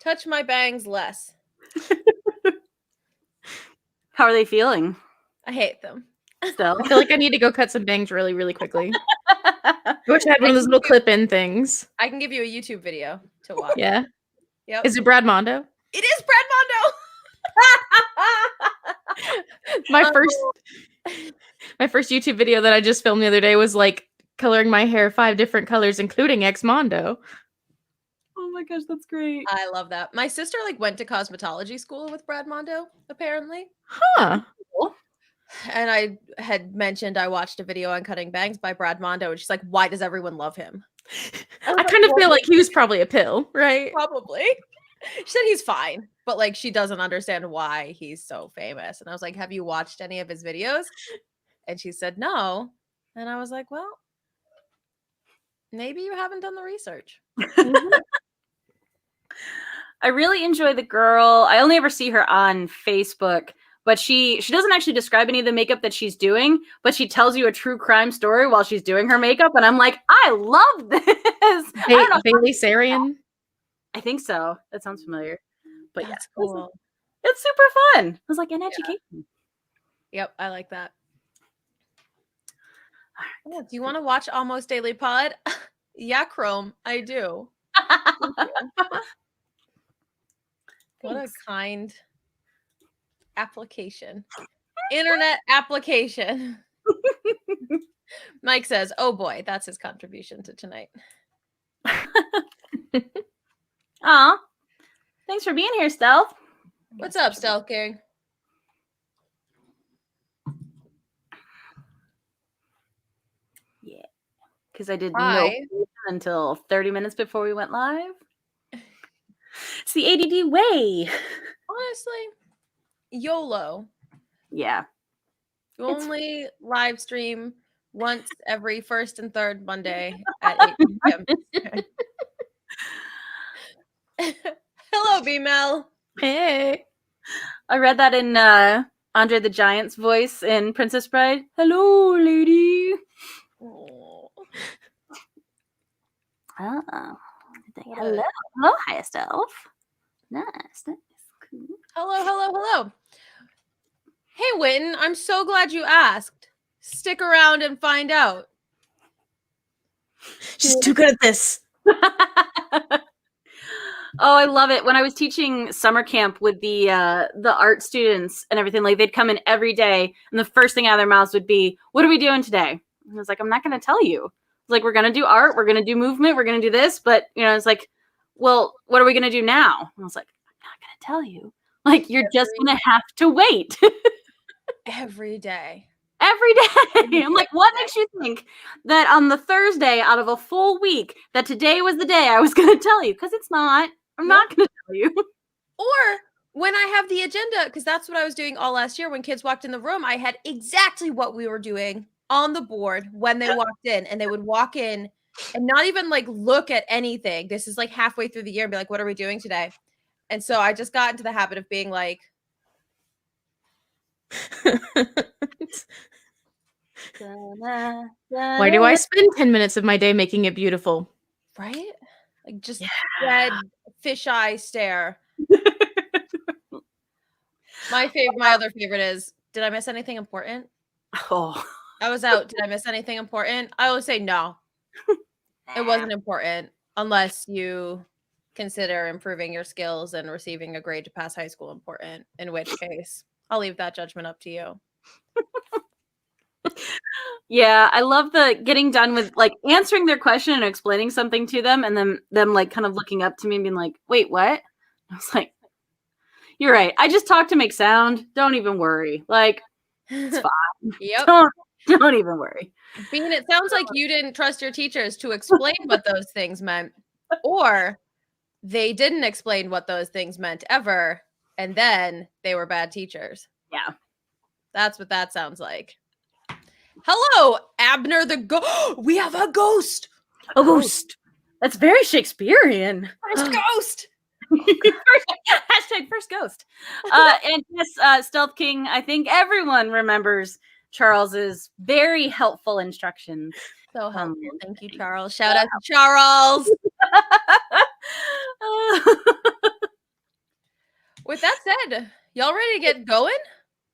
Touch my bangs less. How are they feeling? I hate them. Still? I feel like I need to go cut some bangs really, really quickly. I wish I had one of those little clip-in things. I can give you a YouTube video to watch. Yeah. Yep. Is it Brad Mondo? It is Brad Mondo. My first YouTube video that I just filmed the other day was like coloring my hair 5 different colors, including Ex Mondo. Oh my gosh, that's great. I love that. My sister went to cosmetology school with Brad Mondo, apparently. Huh. And I had mentioned I watched a video on cutting bangs by Brad Mondo, and she's like, "Why does everyone love him?" I kind of feel like he was probably a pill, right? Probably. She said he's fine, but like she doesn't understand why he's so famous. And I was like, "Have you watched any of his videos?" And she said no. And I was like, "Well, maybe you haven't done the research." I really enjoy the girl. I only ever see her on Facebook, but she doesn't actually describe any of the makeup that she's doing, but she tells you a true crime story while she's doing her makeup, and I'm like, I love this. Bailey Sarian? I think so. That sounds familiar. But That's yeah, cool. it's super fun. I was like, an education. Yep, I like that. Yeah, do you want to watch Almost Daily Pod? Yeah, Chrome, I do. What a kind application. Internet application. Mike says, "Oh boy, that's his contribution to tonight." Aw. Thanks for being here, Stealth. What's up, Stealth King? Yeah. Because I did Hi. no until 30 minutes before we went live. It's the ADD way. Honestly, YOLO. Yeah. You only live stream once every first and third Monday at 8 p.m. Hello, B-Mel. Hey. I read that in Andre the Giant's voice in Princess Bride. Hello, lady. Oh. Oh. Hello. Hello, Hiya Stealth. Nice. Cool. Hello. Hey, Witten, I'm so glad you asked. Stick around and find out. She's too good at this. Oh, I love it. When I was teaching summer camp with the art students and everything, like they'd come in every day, and the first thing out of their mouths would be, "What are we doing today?" And I was like, "I'm not going to tell you." It's like, we're going to do art, we're going to do movement, we're going to do this, but it's like, well, what are we going to do now? And I was like, I'm not going to tell you. Like, you're just going to have to wait. Every day. Every day. I'm like, what makes you think that on the Thursday out of a full week that today was the day I was going to tell you? Because it's not. I'm not going to tell you. Or when I have the agenda, because that's what I was doing all last year. When kids walked in the room, I had exactly what we were doing on the board when they walked in, and they would walk in and not even like look at anything. This is like halfway through the year and be like, "What are we doing today?" And so I just got into the habit of being like, Why do I spend 10 minutes of my day making it beautiful? right? Like just red fisheye stare. My other favorite is, did I miss anything important? Oh. I was out. Did I miss anything important? I always say no. It wasn't important unless you consider improving your skills and receiving a grade to pass high school important, in which case I'll leave that judgment up to you. Yeah, I love the getting done with like answering their question and explaining something to them, and then them like kind of looking up to me and being like, "Wait, what?" I was like, "You're right. I just talk to make sound. Don't even worry. Like, it's fine. Yep. Don't even worry." Bean, it sounds like you didn't trust your teachers to explain what those things meant, or they didn't explain what those things meant ever, and then they were bad teachers. Yeah. That's what that sounds like. Hello, Abner the ghost. We have a ghost. A ghost. That's very Shakespearean. First ghost. Hashtag first ghost. And yes, Stealth King, I think everyone remembers Charles's very helpful instructions. So helpful. Thank you, Charles. Shout out to Charles. ahead. Y'all ready to get going?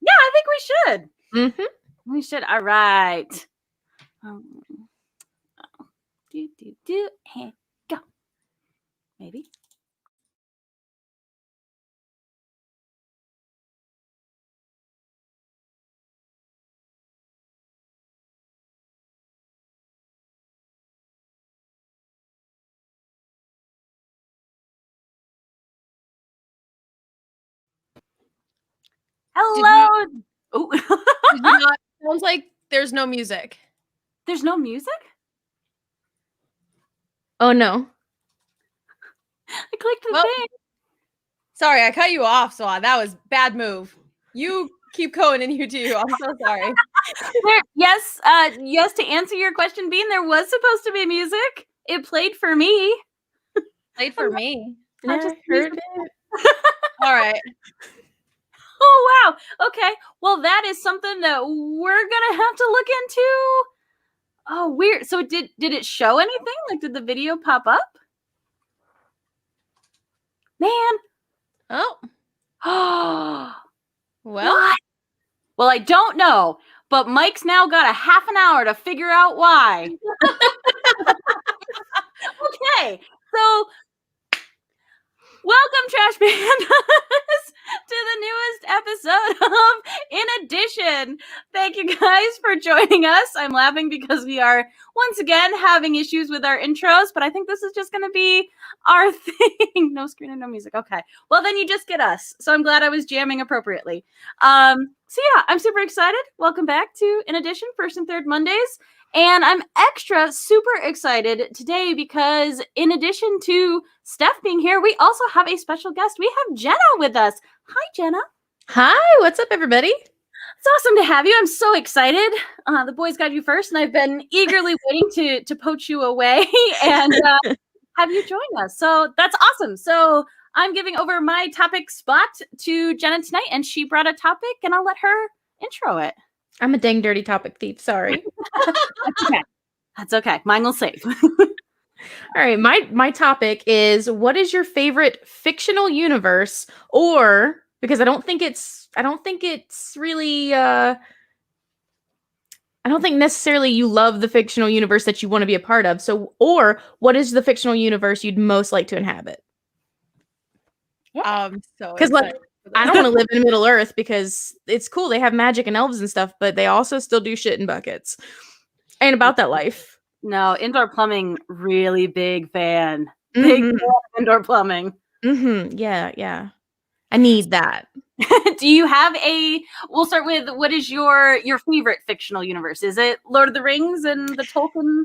Yeah, I think we should. Mm-hmm. We should. All right. And go. Maybe. Hello. Oh, Did you not? Sounds like there's no music. there's no music? Oh no. I clicked the Well, thing. Sorry, I cut you off, Swan. That was bad move. You keep going and you do. I'm so sorry. Yes, yes, to answer your question, Bean, there was supposed to be music. It played for me. Played for me. I Yeah, just I heard it. All right. Oh wow. Okay. Well, that is something that we're gonna have to look into. Oh, weird. So did it show anything? Like, did the video pop up? Man. Oh, Oh. well. What? Well, I don't know, but Mike's now got a half an hour to figure out why. Okay. So welcome, Trash Pandas, to the newest episode of In Addition. Thank you guys for joining us. I'm laughing because we are once again having issues with our intros, but I think this is just going to be our thing. No screen and no music. Okay. Well, then you just get us. So I'm glad I was jamming appropriately. So yeah, I'm super excited. Welcome back to In Addition, first and third Mondays. And I'm extra super excited today because in addition to Steph being here, we also have a special guest. We have Jenna with us. Hi, Jenna. Hi, what's up, everybody? It's awesome to have you. I'm so excited. The boys got you first, and I've been eagerly waiting to poach you away and have you join us. So that's awesome. So I'm giving over my topic spot to Jenna tonight, and she brought a topic, and I'll let her intro it. I'm a dang dirty topic thief. Sorry. That's okay. That's okay. Mine will save. All right, my topic is, what is your favorite fictional universe? Or, because I don't think it's really I don't think necessarily you love the fictional universe that you want to be a part of. So, or what is the fictional universe you'd most like to inhabit? So Because like, excited for I this. don't want to live in Middle Earth because it's cool. They have magic and elves and stuff, but they also still do shit in buckets. Ain't about that life. No, indoor plumbing, really big fan. Big fan of indoor plumbing. Yeah, yeah. I need that. Do you have we'll start with, what is your favorite fictional universe? Is it Lord of the Rings and the Tolkien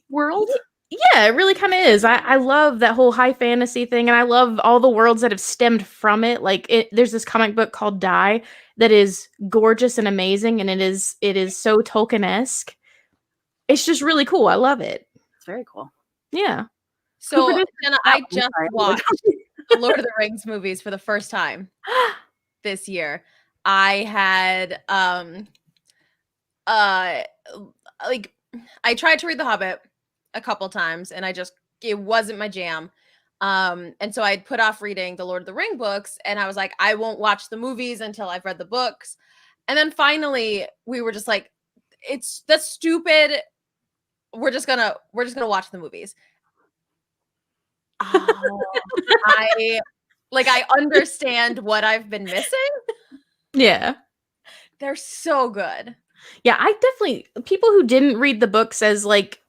world? Yeah, it really kind of is. I love that whole high fantasy thing, and I love all the worlds that have stemmed from it. Like, there's this comic book called Die that is gorgeous and amazing, and it is so Tolkien-esque. It's just really cool. I love it. It's very cool. Yeah. So, Jenna, I just watched the Lord of the Rings movies for the first time this year. I had like, I tried to read The Hobbit a couple times, and it wasn't my jam. And so I'd put off reading the Lord of the Ring books, and I was like, I won't watch the movies until I've read the books. And then finally we were just like, that's stupid. We're just gonna watch the movies. I understand what I've been missing. Yeah. They're so good. Yeah, I definitely, people who didn't read the books as like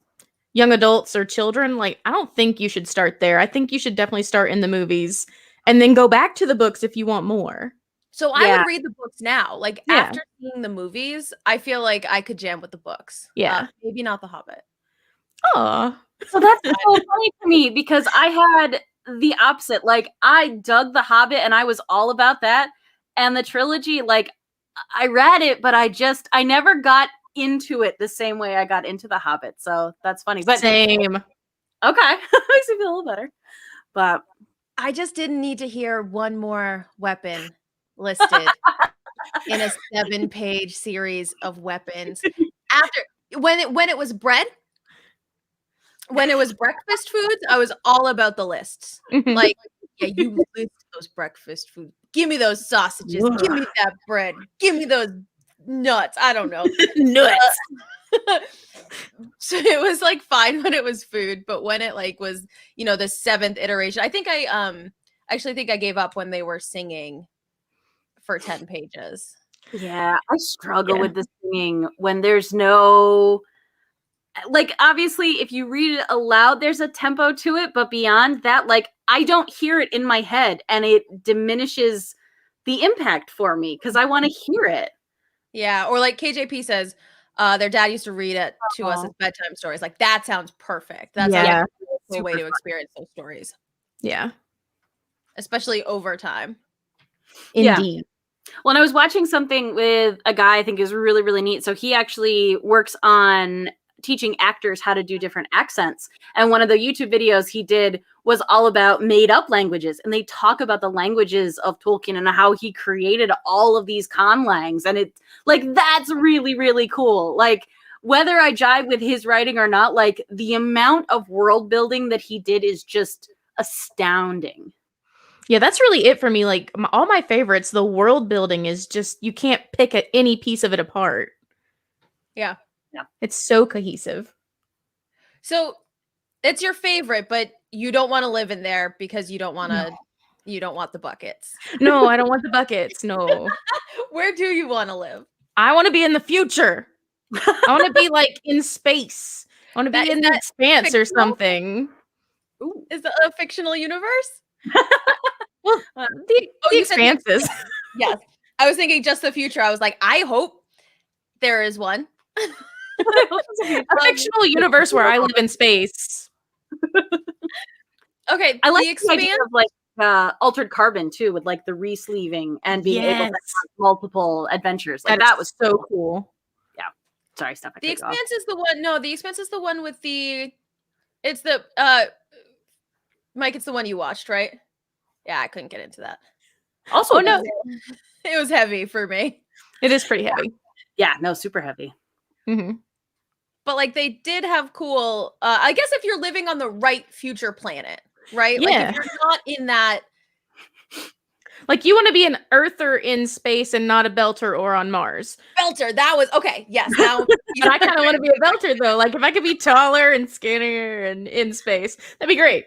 young adults or children, like, I don't think you should start there. I think you should definitely start in the movies and then go back to the books if you want more. So I would read the books now. Like, Yeah. after seeing the movies, I feel like I could jam with the books. Yeah. Maybe not The Hobbit. Oh. So that's so funny to me because I had the opposite. Like, I dug The Hobbit and I was all about that. And the trilogy, like, I read it, but I never got into it the same way I got into The Hobbit. So that's funny. But Same. Okay. Makes me feel a little better. But I just didn't need to hear one more weapon listed in a 7-page series of weapons. After when it was bread, when it was breakfast foods, I was all about the lists. Like, Yeah, you list those breakfast foods. Give me those sausages. Give me that bread. Give me those nuts. I don't know. Nuts. So it was like fine when it was food, but when it like was, the 7th iteration, I think I actually think I gave up when they were singing for 10 pages. Yeah, I struggle Yeah. with the singing when there's no, like, obviously if you read it aloud there's a tempo to it, but beyond that, like, I don't hear it in my head and it diminishes the impact for me because I want to hear it. Yeah, or like KJP says, their dad used to read it to us as bedtime stories. Like that sounds perfect. That sounds Yeah. like a cool way Super to fun. experience those stories, Yeah. especially over time. Yeah. Indeed. Well, and I was watching something with a guy I think is really, really neat. So he actually works on teaching actors how to do different accents. And one of the YouTube videos he did was all about made up languages. And they talk about the languages of Tolkien and how he created all of these conlangs. And it's like, that's really, really cool. Like, whether I jive with his writing or not, like, the amount of world building that he did is just astounding. Yeah, that's really it for me. Like all my favorites, the world building is just you can't pick any piece of it apart. Yeah. It's so cohesive. So it's your favorite, but you don't want to live in there because you don't want to. No. You don't want the buckets. No, I don't want the buckets. No. Where do you want to live? I want to be in the future. I want to be like in space. I want to be in the expanse or fictional? something. Ooh. Is it a fictional universe? Well, the you said expanses. Yes. I was thinking just the future. I was like, I hope there is one. A fictional universe where I live in space. Okay, I like the the idea expanse. of like Altered Carbon too, with like the re-sleeving and being able to have multiple adventures. Like that was so cool. Yeah. Sorry, Steph. The Expanse is the one. No, the Expanse is the one with the. It's the Mike. It's the one you watched, right? Yeah, I couldn't get into that. Also, no, it was heavy for me. It is pretty heavy. Yeah, no, super heavy. Mm-hmm. But like they did have cool. I guess if you're living on the right future planet, right? Yeah. Like if you're not in that. Like you want to be an Earther in space and not a Belter or on Mars. Belter, that was okay. Yes, now. But I kind of want to be a Belter though. Like if I could be taller and skinnier and in space, that'd be great.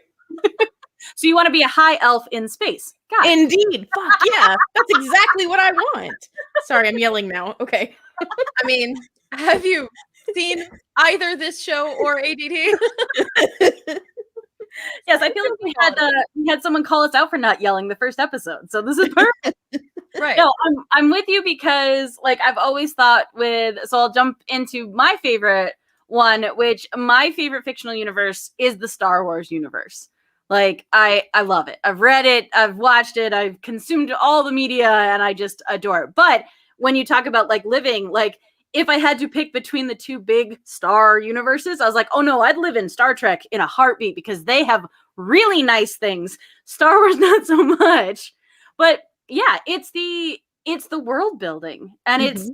So you want to be a high elf in space? Got it. Indeed. Fuck yeah. That's exactly what I want. Sorry, I'm yelling now. Okay. I mean, have you seen either this show or ADD? Yes, I feel like we had someone call us out for not yelling the first episode, so this is perfect. Right. No, I'm with you because like I've always thought so I'll jump into my favorite one, which my favorite fictional universe is the Star Wars universe. Like I love it. I've read it, I've watched it, I've consumed all the media, and I just adore it. But when you talk about like living, like if I had to pick between the two big star universes, I was like, oh no, I'd live in Star Trek in a heartbeat because they have really nice things. Star Wars, not so much. But yeah, it's the world building. And it's,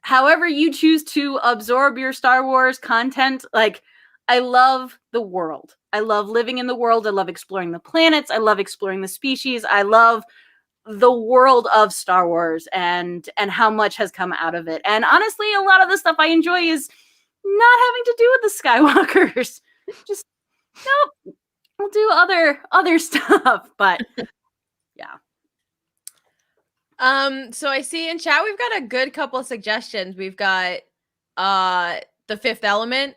however you choose to absorb your Star Wars content, like I love the world. I love living in the world. I love exploring the planets. I love exploring the species. I love the world of Star Wars and how much has come out of it. And honestly, a lot of the stuff I enjoy is not having to do with the Skywalkers. Just nope. We'll do other stuff, but yeah. So I see in chat we've got a good couple of suggestions. We've got The Fifth Element,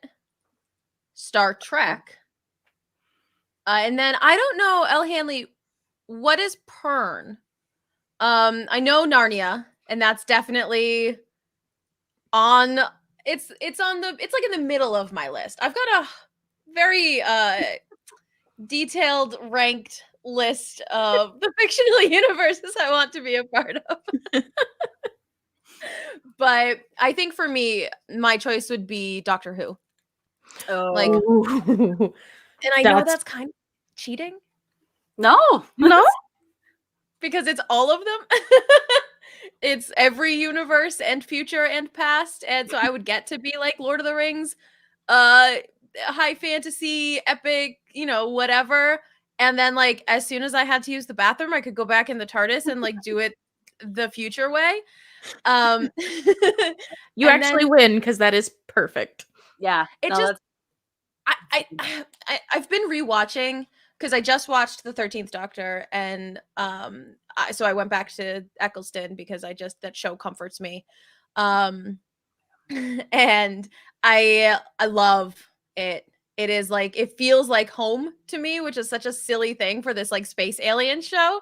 Star Trek. And then I don't know, Elle Hanley, what is Pern? I know Narnia, and that's definitely on it's like in the middle of my list. I've got a very detailed ranked list of the fictional universes I want to be a part of. But I think for me, my choice would be Doctor Who. Oh. Like, and I know that's kind of cheating. No. Because it's all of them. It's every universe and future and past. And so I would get to be like Lord of the Rings, high fantasy, epic, whatever. And then like as soon as I had to use the bathroom, I could go back in the TARDIS and like do it the future way. You and actually then win because that is perfect. Yeah. it no, just that's- I've been rewatching because I just watched the 13th Doctor, and so I went back to Eccleston because that show comforts me. And I love it. It is like it feels like home to me, which is such a silly thing for this like space alien show,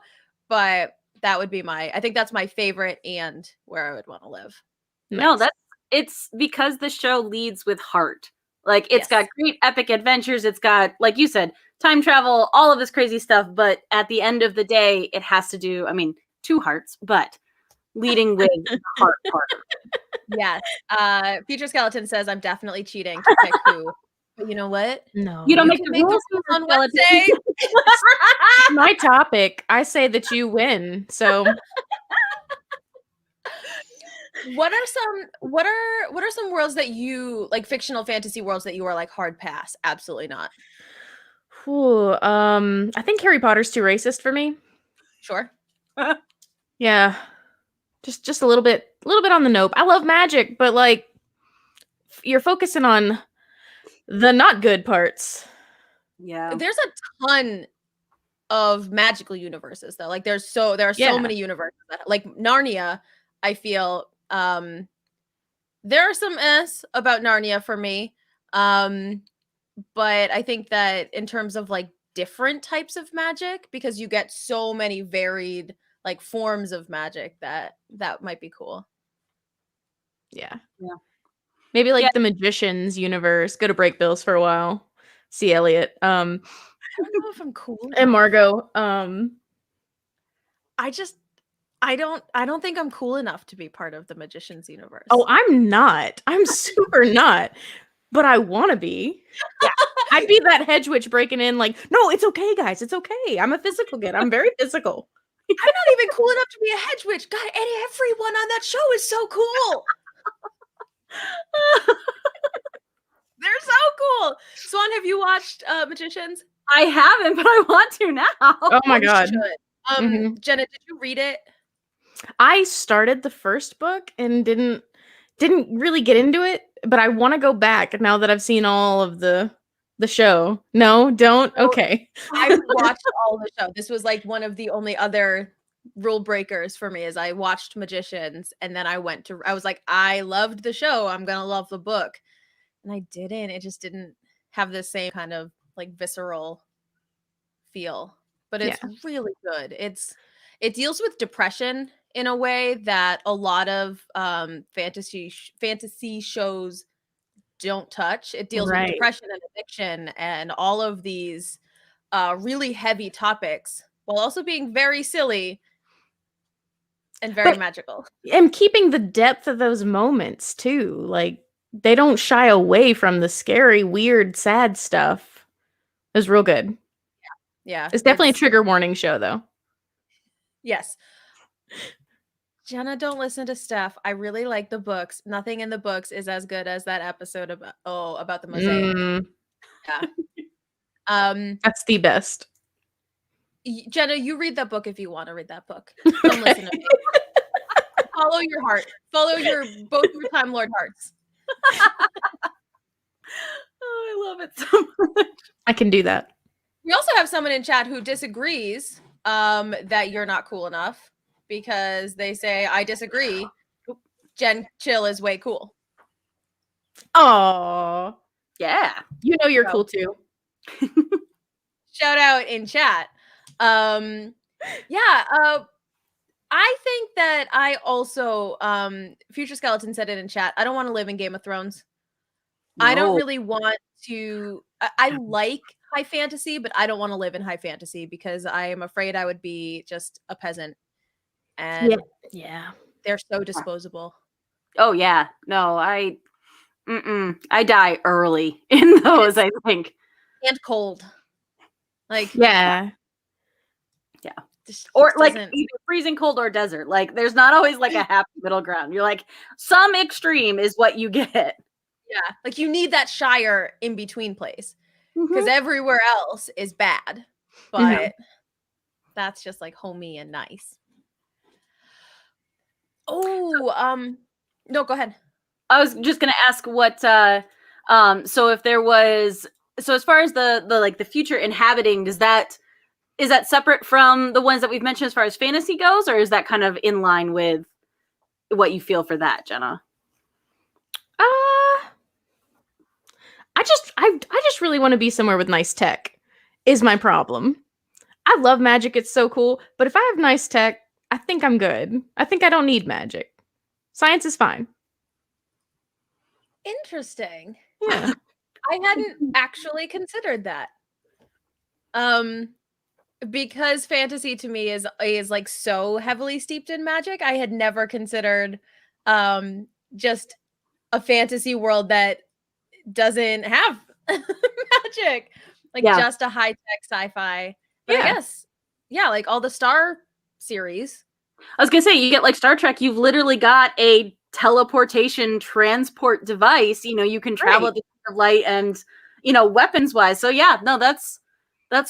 but that would be I think that's my favorite and where I would want to live. No, Nice. it's because the show leads with heart. Like it's Yes. got great epic adventures. It's got, like you said, time travel, all of this crazy stuff. But at the end of the day, it has to do, I mean, 2 hearts, but leading with the heart part. Yes. Future Skeleton says I'm definitely cheating to pick who. But you know what? No. You don't You make can the make the rules rules Future on Skeleton. Wednesday. My topic. I say that you win. So What are some worlds that you like, fictional fantasy worlds that you are like hard pass? Absolutely not. whew, I think Harry Potter's too racist for me. Sure. Yeah. Just a little bit on the nope. I love magic, but like you're focusing on the not good parts. Yeah. There's a ton of magical universes though. Like there are so Yeah. many universes that, like Narnia, I feel there are some about Narnia for me. But I think that in terms of like different types of magic, because you get so many varied like forms of magic, that might be cool. Yeah. Yeah. Maybe like Yeah. the Magician's universe. Go to Break Bills for a while. See Elliot. I don't know if I'm cool. And Margot. I don't think I'm cool enough to be part of the Magician's universe. Oh, I'm not. I'm super not. But I want to be. Yeah. I'd be that hedge witch breaking in like, no, it's okay, guys. It's okay. I'm a physical kid. I'm very physical. I'm not even cool enough to be a hedge witch. God, and everyone on that show is so cool. They're so cool. Swan, have you watched Magicians? I haven't, but I want to now. Oh my You god. should. Mhm. Jenna, did you read it? I started the first book and didn't really get into it, but I want to go back now that I've seen all of the show. No, don't. No. Okay. I watched all the show. This was like one of the only other rule breakers for me, is I watched Magicians and then I was like, I loved the show, I'm gonna love the book. And I didn't. It just didn't have the same kind of like visceral feel. But it's really good. It deals with depression in a way that a lot of fantasy shows don't touch. It deals with depression and addiction and all of these really heavy topics while also being very silly and very magical. And keeping the depth of those moments too. Like they don't shy away from the scary, weird, sad stuff. It was real good. Yeah. It's definitely a trigger warning show though. Yes. Jenna, don't listen to Steph. I really like the books. Nothing in the books is as good as that episode about the mosaic. Yeah. That's the best. Jenna, you read that book if you want to read that book. Don't listen to me. Follow your heart. Follow both your Time Lord hearts. Oh, I love it so much. I can do that. We also have someone in chat who disagrees that you're not cool enough, because they say, I disagree. Jen Chill is way cool. Oh, yeah. You know you're cool too. Shout out in chat. I think that I also Future Skeleton said it in chat. I don't want to live in Game of Thrones. No. I don't really want to. I like high fantasy, but I don't want to live in high fantasy because I am afraid I would be just a peasant. And yeah, they're so disposable. Oh yeah, no, I die early in those. I think, and cold, like yeah. Or like either freezing cold or desert. Like there's not always like a happy middle ground. You're like, some extreme is what you get. Yeah, like you need that Shire in between place because everywhere else is bad. but that's just like homey and nice. Oh, no, go ahead. I was just gonna ask what so if there was, so as far as the like the future inhabiting, is that separate from the ones that we've mentioned as far as fantasy goes, or is that kind of in line with what you feel for that, Jenna? I just really want to be somewhere with nice tech is my problem. I love magic, it's so cool, but if I have nice tech, I think I'm good. I think I don't need magic. Science is fine. Interesting. Yeah. I hadn't actually considered that. Because fantasy to me is like so heavily steeped in magic, I had never considered just a fantasy world that doesn't have magic. Like just a high-tech sci-fi. But I guess, yeah, like all the Star series. I was gonna say, you get like Star Trek, you've literally got a teleportation transport device. You know, you can travel at the speed of light and, you know, weapons wise. So yeah, no, that's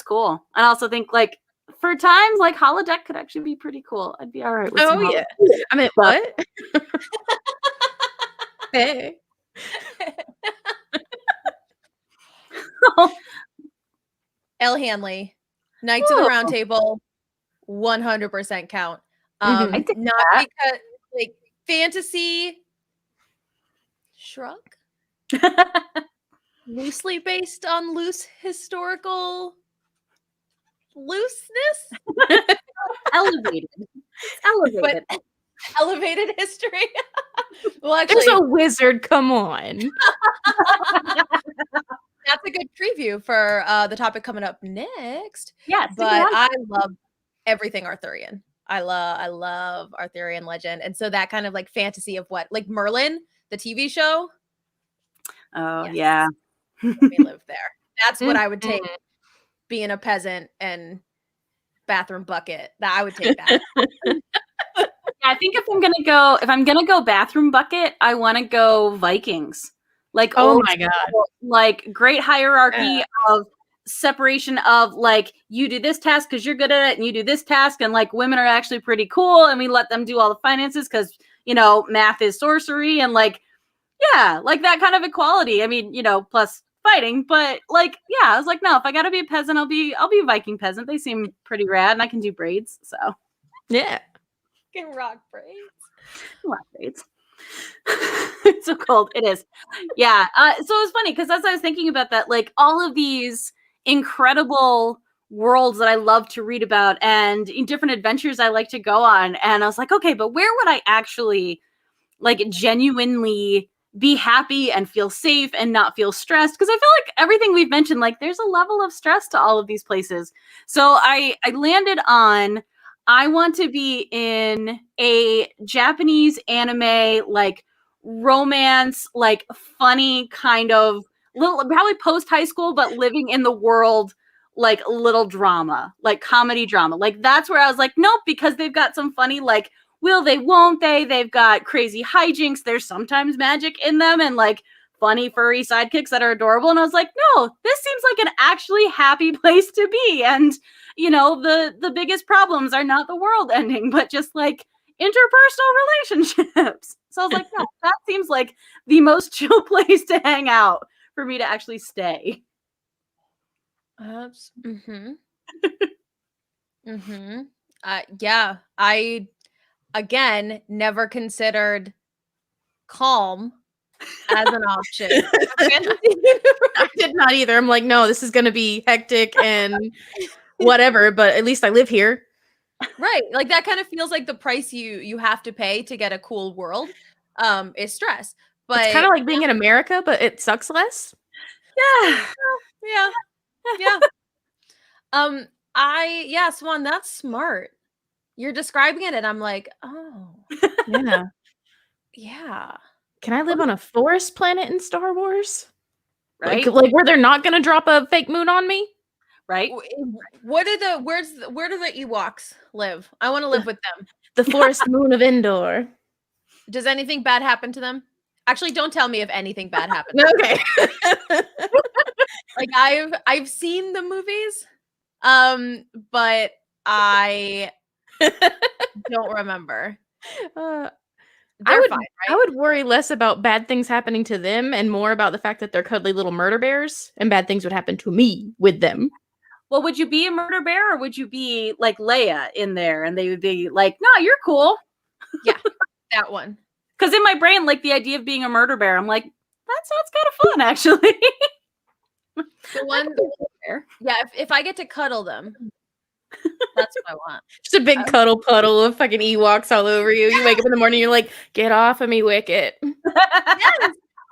cool. I also think like for times like holodeck could actually be pretty cool. I'd be all right with some yeah. I mean, what? Hey. Elle Hanley, Knights of the Round Table, 100% count. Mhm. Not because like fantasy shrug loosely based on loose historical looseness, elevated. Elevated. but elevated history. Well, actually, There's a wizard, come on. that's a good preview for the topic coming up next. Yes, But I love everything Arthurian. I love Arthurian legend. And so that kind of like fantasy of what, like Merlin, the TV show. Oh, Yes. yeah. Let me live there. That's what I would take, being a peasant and bathroom bucket. That I would take that. I think if I'm gonna go bathroom bucket, I want to go Vikings. Like, Oh my god. like great hierarchy of separation of like, you do this task because you're good at it, and you do this task, and like women are actually pretty cool, and we let them do all the finances because, you know, math is sorcery, and like, yeah, like that kind of equality. I mean, you know, plus fighting, but like, yeah, I was like, no, if I gotta be a peasant, I'll be a Viking peasant. They seem pretty rad, and I can do braids, so Yeah. Can rock braids. rock braids. It's so cold. It is. Yeah. So it was funny because as I was thinking about that, like all of these incredible worlds that I love to read about and in different adventures I like to go on. And I was like, okay, but where would I actually like genuinely be happy and feel safe and not feel stressed? Because I feel like everything we've mentioned, like there's a level of stress to all of these places. So I landed on, I want to be in a Japanese anime, like romance, like funny kind of little, probably post high school, but living in the world, like little drama, like comedy drama. Like that's where I was like, nope, because they've got some funny, like, will they, won't they? They've got crazy hijinks. There's sometimes magic in them and like funny furry sidekicks that are adorable. And I was like, no, this seems like an actually happy place to be. And you know, the biggest problems are not the world ending, but just like interpersonal relationships. So I was like, no, that seems like the most chill place to hang out for me to actually stay. Yeah, I again never considered calm as an option. I did not either. I'm like, no, this is gonna be hectic and whatever, but at least I live here. Right. Like that kind of feels like the price you have to pay to get a cool world is stress. But It's kind of like being in America, but it sucks less. Yeah. Yeah. Swan, that's smart. You're describing it and I'm like, oh. Yeah. Yeah. Can I live on a forest planet in Star Wars? Right. Like where they're not gonna drop a fake moon on me? Right. Where do the Ewoks live? I want to live with them. The forest moon of Endor. Does anything bad happen to them? Actually, don't tell me if anything bad happens. Okay. Like I've seen the movies. But I don't remember. I They're would fine, I right? would worry less about bad things happening to them and more about the fact that they're cuddly little murder bears and bad things would happen to me with them. Well, would you be a murder bear or would you be like Leia in there and they would be like, no, you're cool? That one. Because in my brain, like the idea of being a murder bear, I'm like, that sounds kind of fun, actually. The one. Bear. Yeah, if I get to cuddle them, that's what I want. Just a big cuddle puddle of fucking Ewoks all over you. You wake up in the morning, you're like, get off of me, Wicket. Yes.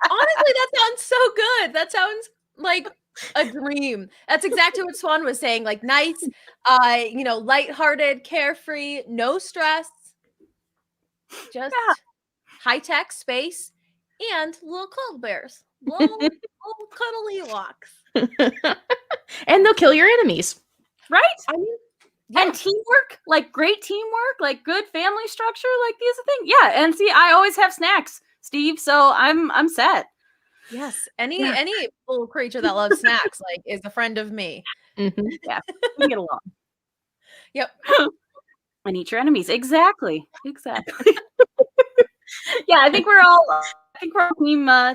Honestly, that sounds so good. That sounds like a dream. That's exactly what Swan was saying. Like nice, lighthearted, carefree, no stress, just high-tech space and little cuddle bears. Little cuddle Ewoks. And they'll kill your enemies. Right? I mean, And teamwork, like great teamwork, like good family structure, like these are things. Yeah, and see, I always have snacks, Steve, so I'm set. yes. Any little creature that loves snacks like is a friend of me. Mhm. Yeah, we get along. Yep. And eat your enemies. Exactly. Yeah, I think we're all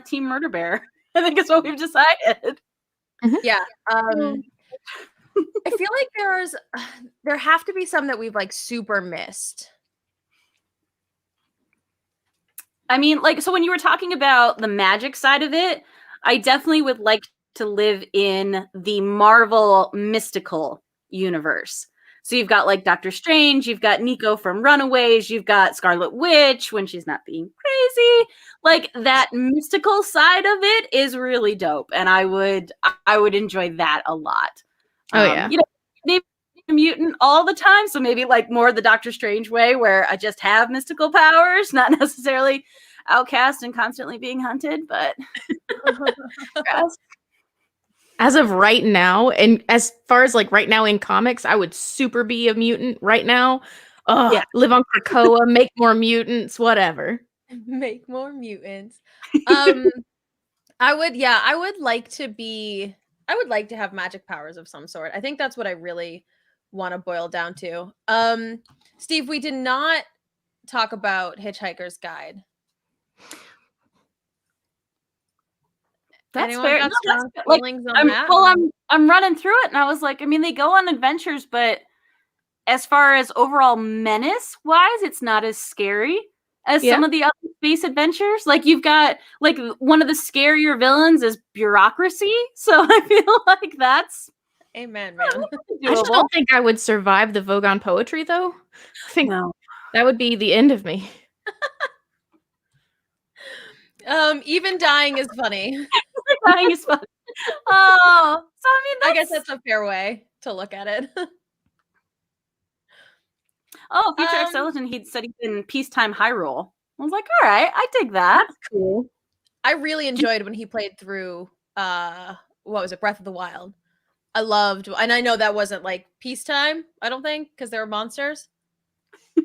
team murder bear. I think it's what we've decided. Yeah. I feel like there have to be some that we've like super missed. I mean, like, so when you were talking about the magic side of it, I definitely would like to live in the Marvel mystical universe. So you've got like Doctor Strange, you've got Nico from Runaways, you've got Scarlet Witch when she's not being crazy. Like that mystical side of it is really dope, and I would enjoy that a lot. Oh, yeah. Maybe a mutant all the time, so maybe like more the Doctor Strange way, where I just have mystical powers, not necessarily outcast and constantly being hunted, but As of right now, and as far as like right now in comics, I would super be a mutant right now. Oh, Yeah. Live on Krakoa, make more mutants, whatever. Make more mutants. I would like to have magic powers of some sort. I think that's what I really want to boil down to. Steve, we did not talk about Hitchhiker's Guide. that's Anyone fair. got No, strong that's like, feelings on that? I'm running through it, and I was like, I mean, they go on adventures, but as far as overall menace wise, it's not as scary as some of the other space adventures. Like you've got like one of the scarier villains is bureaucracy, so I feel like that's Amen, man. I just don't think I would survive the Vogon poetry, though. I think that would be the end of me. Even dying is funny. Dying is fun. Oh, so I mean, I guess that's a fair way to look at it. Oh, Future X Skeleton, he said he's in Peacetime Hyrule. I was like, all right, I dig that. That's cool. I really enjoyed when he played through what was it, Breath of the Wild. I loved, and I know that wasn't like peacetime, I don't think, because there were monsters.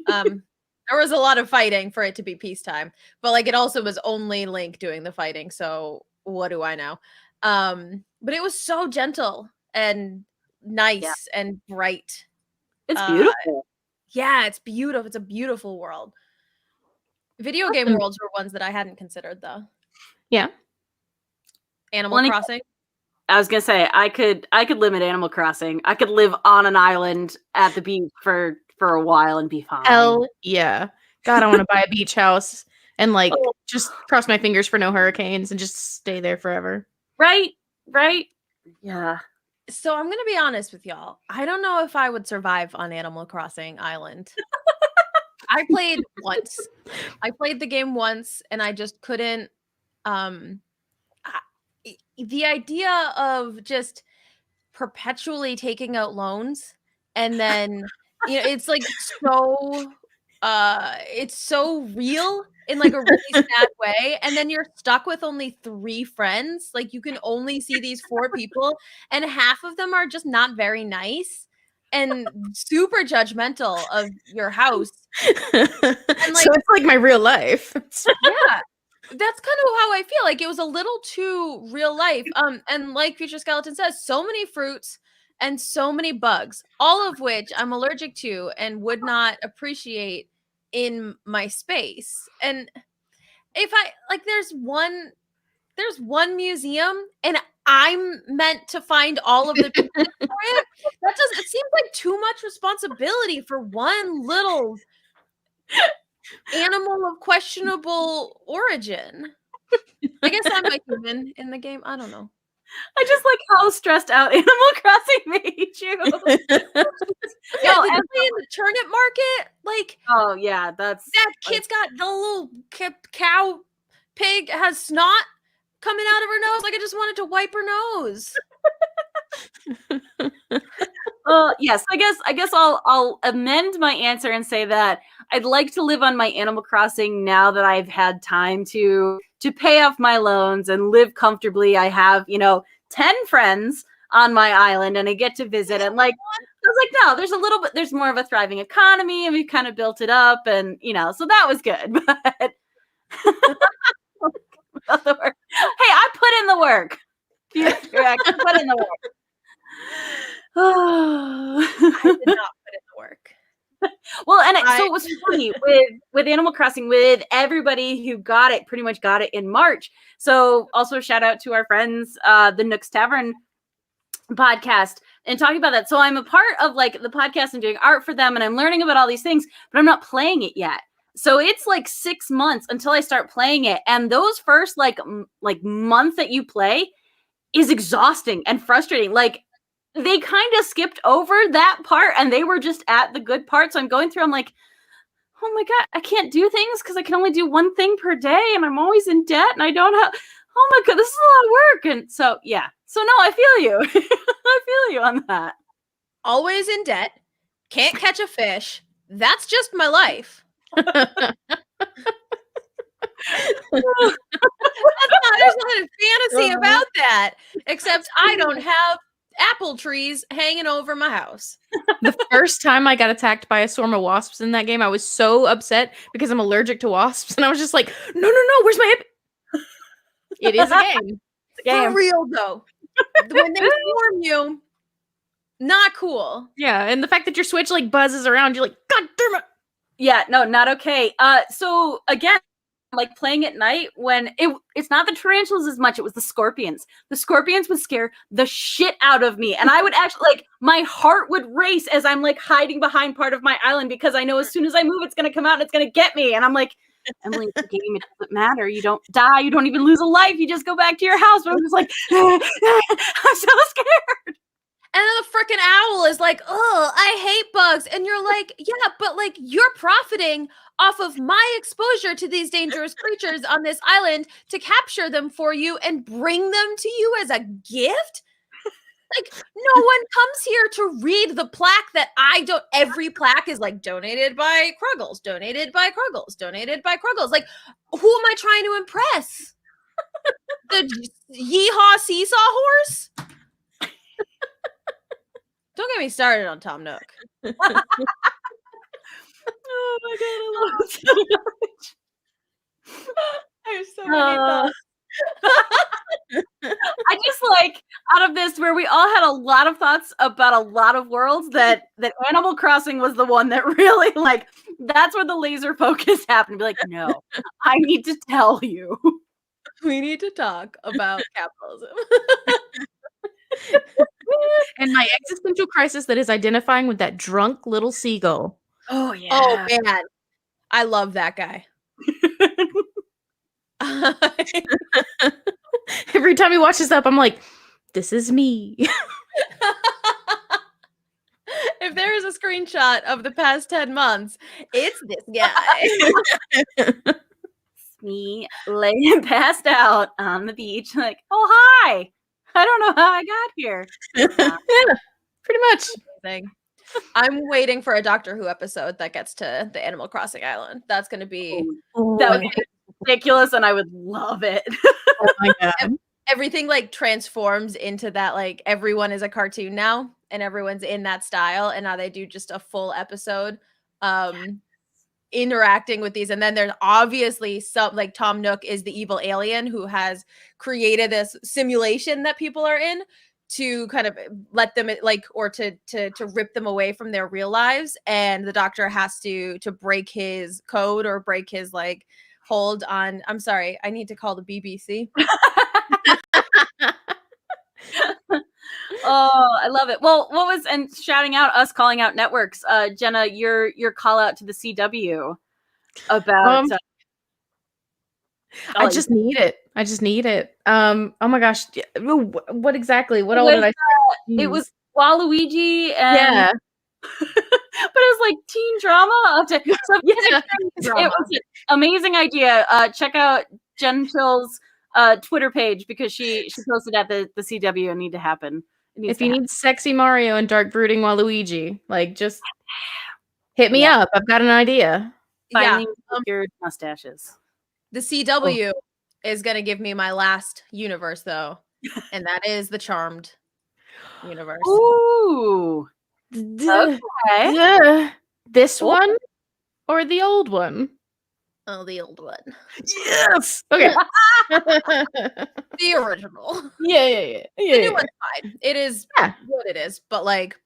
There was a lot of fighting for it to be peacetime, but like it also was only Link doing the fighting, so what do I know? But it was so gentle and nice and bright. It's beautiful. Yeah, it's beautiful. It's a beautiful world. Video game worlds were ones that I hadn't considered, though. Yeah. Animal Crossing. I was gonna say I could limit Animal Crossing. I could live on an island at the beach for a while and be fine. Hell yeah. God, I want to buy a beach house and like just cross my fingers for no hurricanes and just stay there forever. Right. Yeah. So I'm gonna be honest with y'all. I don't know if I would survive on Animal Crossing Island. I played once. I played the game once, and I just couldn't. The idea of just perpetually taking out loans, and then it's like it's so real in like a really sad way, and then you're stuck with only 3 friends. Like you can only see these 4 people, and half of them are just not very nice and super judgmental of your house. And like, so it's like my real life. Yeah, that's kind of how I feel. Like it was a little too real life. And like Future Skeleton says, so many fruits and so many bugs, all of which I'm allergic to and would not appreciate in my space. And if I like, there's one museum, and I'm meant to find all of the pieces for it. That does, it seems like too much responsibility for one little animal of questionable origin. I guess I'm a human in the game. I don't know. I just like how stressed out Animal Crossing made you. Yeah, and in the turnip market, like, oh yeah, that's that kid's got the little cow pig has snot coming out of her nose. Like, I just wanted to wipe her nose. Yes, I guess I'll amend my answer and say that I'd like to live on my Animal Crossing now that I've had time to pay off my loans and live comfortably. I have, 10 friends on my island and I get to visit, and like I was like, no, there's more of a thriving economy and we've kind of built it up, and so that was good. But hey, I put in the work. I put in the work. I did not put in the work. Well, and so it was funny with Animal Crossing, with everybody who got it, pretty much got it in March. So also shout out to our friends, the Nooks Tavern podcast, and talking about that. So I'm a part of like the podcast and doing art for them, and I'm learning about all these things, but I'm not playing it yet. So it's like 6 months until I start playing it, and those first like month that you play is exhausting and frustrating. Like, they kind of skipped over that part and they were just at the good part. So I'm going through, I'm like, oh my God, I can't do things because I can only do one thing per day and I'm always in debt and I don't have, oh my God, this is a lot of work. And so, yeah. So no, I feel you. I feel you on that. Always in debt. Can't catch a fish. That's just my life. There's not a fantasy about that, except I don't have apple trees hanging over my house. The first time I got attacked by a swarm of wasps in that game, I was so upset because I'm allergic to wasps, and I was just like, no, where's my hip? It is a game. It's a game. For real, though. When they swarm you, not cool. Yeah, and the fact that your Switch like buzzes around, you're like, God damn it. Yeah, no, not okay. So again, like playing at night when it's not the tarantulas as much, it was the scorpions. The scorpions would scare the shit out of me. And I would actually, like, my heart would race as I'm like hiding behind part of my island because I know as soon as I move, it's going to come out and it's going to get me. And I'm like, Emily, it's a game. It doesn't matter. You don't die. You don't even lose a life. You just go back to your house. But I'm just like, I'm so scared. And then the freaking owl is like, oh, I hate bugs. And you're like, yeah, but like you're profiting off of my exposure to these dangerous creatures on this island to capture them for you and bring them to you as a gift? Like, no one comes here to read the plaque that I don't. Every plaque is like donated by Kruggles, donated by Kruggles, donated by Kruggles. Like, who am I trying to impress? The Yeehaw Seesaw Horse? Don't get me started on Tom Nook. Oh my God, I love it so much. I have so many thoughts. I just like, out of this, where we all had a lot of thoughts about a lot of worlds, that Animal Crossing was the one that really, like, that's where the laser focus happened. Be like, no, I need to tell you. We need to talk about capitalism. And my existential crisis that is identifying with that drunk little seagull. Oh, yeah. Oh, man. I love that guy. Every time he watches up, I'm like, this is me. If there is a screenshot of the past 10 months, it's this guy. It's me laying passed out on the beach, like, oh, hi. I don't know how I got here. Yeah, pretty much. Amazing. I'm waiting for a Doctor Who episode that gets to the Animal Crossing island. That's going to be That would be ridiculous, and I would love it. Oh my God. Everything like transforms into that, like everyone is a cartoon now and everyone's in that style, and now they do just a full episode interacting with these. And then there's obviously some, like, Tom Nook is the evil alien who has created this simulation that people are in to kind of let them like, or to rip them away from their real lives, and the doctor has to break his code or break his like hold on. I'm sorry, I need to call the BBC. Oh, I love it. Well, what was, and shouting out us calling out networks, Jenna, your call out to the CW about I just need it. Oh my gosh. What exactly? What all did I say? It was Waluigi and Yeah. but it was like teen drama. So Yeah. it was an amazing idea. Check out Jen Chill's Twitter page because she posted at the CW and need to happen. If you need sexy Mario and dark brooding Waluigi, like just hit me up. I've got an idea. Finally your mustaches. The CW is gonna give me my last universe though, and that is the Charmed universe. Ooh. Okay. This one or the old one? Oh, the old one. Yes. Okay. The original. Yeah. The new one's fine. It is what it is, but like,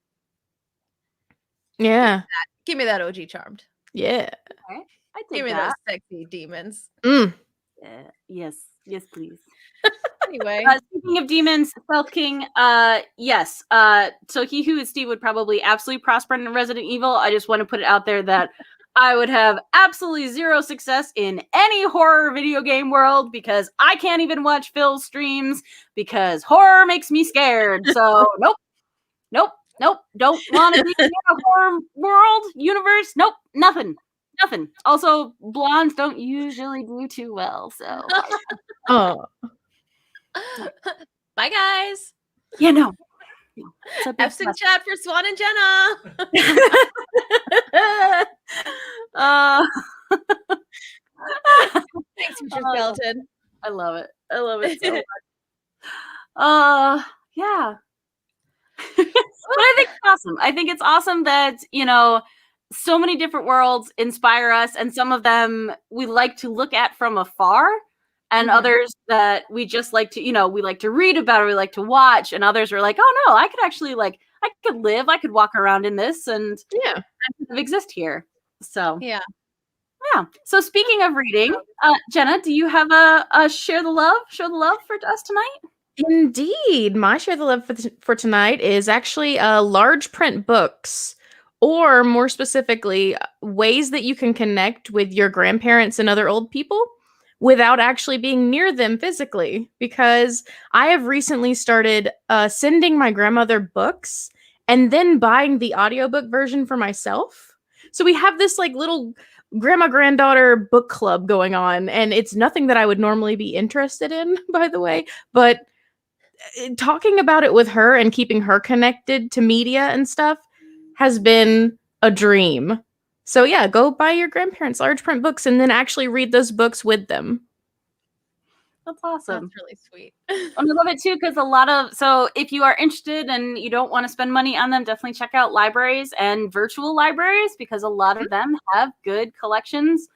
yeah. Give me that OG Charmed. Yeah. Okay. Give me those sexy demons. Yes, please. Anyway, speaking of demons, Stealth King, yes. So He Who Is Steve would probably absolutely prosper in Resident Evil. I just want to put it out there that I would have absolutely zero success in any horror video game world because I can't even watch Phil's streams because horror makes me scared. So nope. Don't want to be in a horror world, universe. Nope, nothing. Also, blondes don't usually do too well, so. Oh. Bye, guys. Yeah, no. F's in chat for Swan and Jenna. Thanks, Future Skeleton. I love it so much. Yeah. But I think it's awesome. I think it's awesome that, so many different worlds inspire us, and some of them we like to look at from afar, and others that we just like to, we like to read about or we like to watch, and others are like, oh no, I could actually I could walk around in this and I could exist here. So yeah. So speaking of reading, Jenna, do you have a show the love for us tonight? Indeed. My share the love for tonight is actually large print books, or more specifically, ways that you can connect with your grandparents and other old people without actually being near them physically. Because I have recently started sending my grandmother books and then buying the audiobook version for myself. So we have this like little grandma-granddaughter book club going on, and it's nothing that I would normally be interested in, by the way, but talking about it with her and keeping her connected to media and stuff has been a dream. So yeah, go buy your grandparents large print books and then actually read those books with them. That's awesome. That's really sweet. I love it too, because so if you are interested and you don't want to spend money on them, definitely check out libraries and virtual libraries, because a lot of them have good collections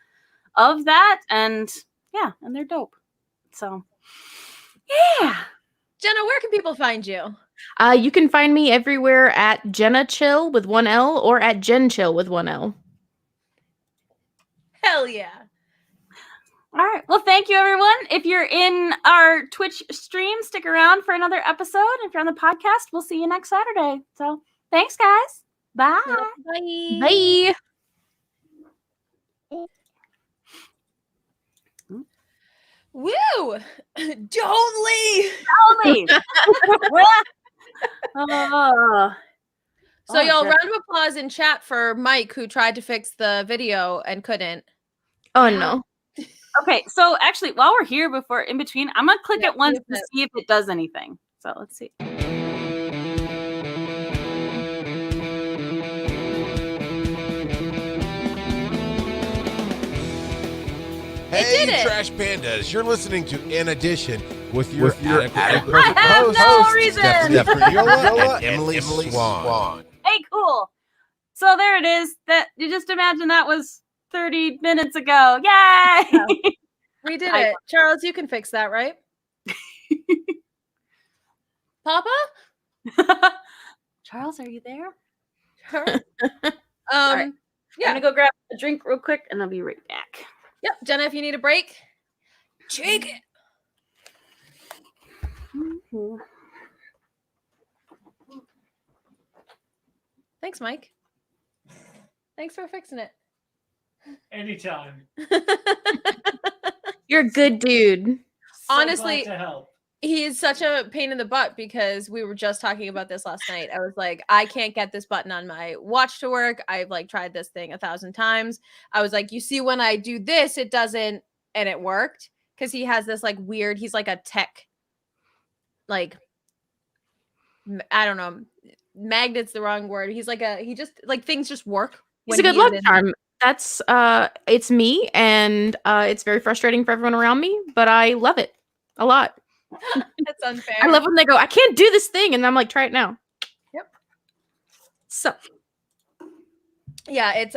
of that, and they're dope. So yeah. Jenna, where can people find you? You can find me everywhere at Jenna Chill with 1 L or at Jen Chill with 1 L. Hell yeah. All right. Well, thank you, everyone. If you're in our Twitch stream, stick around for another episode. If you're on the podcast, we'll see you next Saturday. So thanks, guys. Bye. Bye. Bye. Woo! Don't leave. So y'all, round of applause in chat for Mike, who tried to fix the video and couldn't. Oh no. Okay, so actually, while we're here, before in between, I'm gonna click it once to see if it does anything. So let's see. Hey, you trash pandas! You're listening to In Addition with your adequate I have no reason. Steph and Emily Swan. Hey, cool. So there it is. That you just imagine that was 30 minutes ago. Yay! We did it. Charles, you can fix that, right? Papa? Charles, are you there? right. right. Yeah. I'm gonna go grab a drink real quick, and I'll be right back. Yep. Jenna, if you need a break, take it. Thanks, Mike. Thanks for fixing it. Anytime. You're a good dude. So Honestly, glad to help. He is such a pain in the butt because we were just talking about this last night. I was like, I can't get this button on my watch to work. I've like tried this thing 1,000 times. I was like, you see, when I do this, it doesn't, and it worked because he has this like weird, he's like a tech, like, I don't know, magnet's the wrong word. He's like he just like things just work. It's a good luck charm. That's it's me, and it's very frustrating for everyone around me, but I love it a lot. That's unfair. I love when they go, I can't do this thing, and I'm like, try it now. Yep. So yeah, it's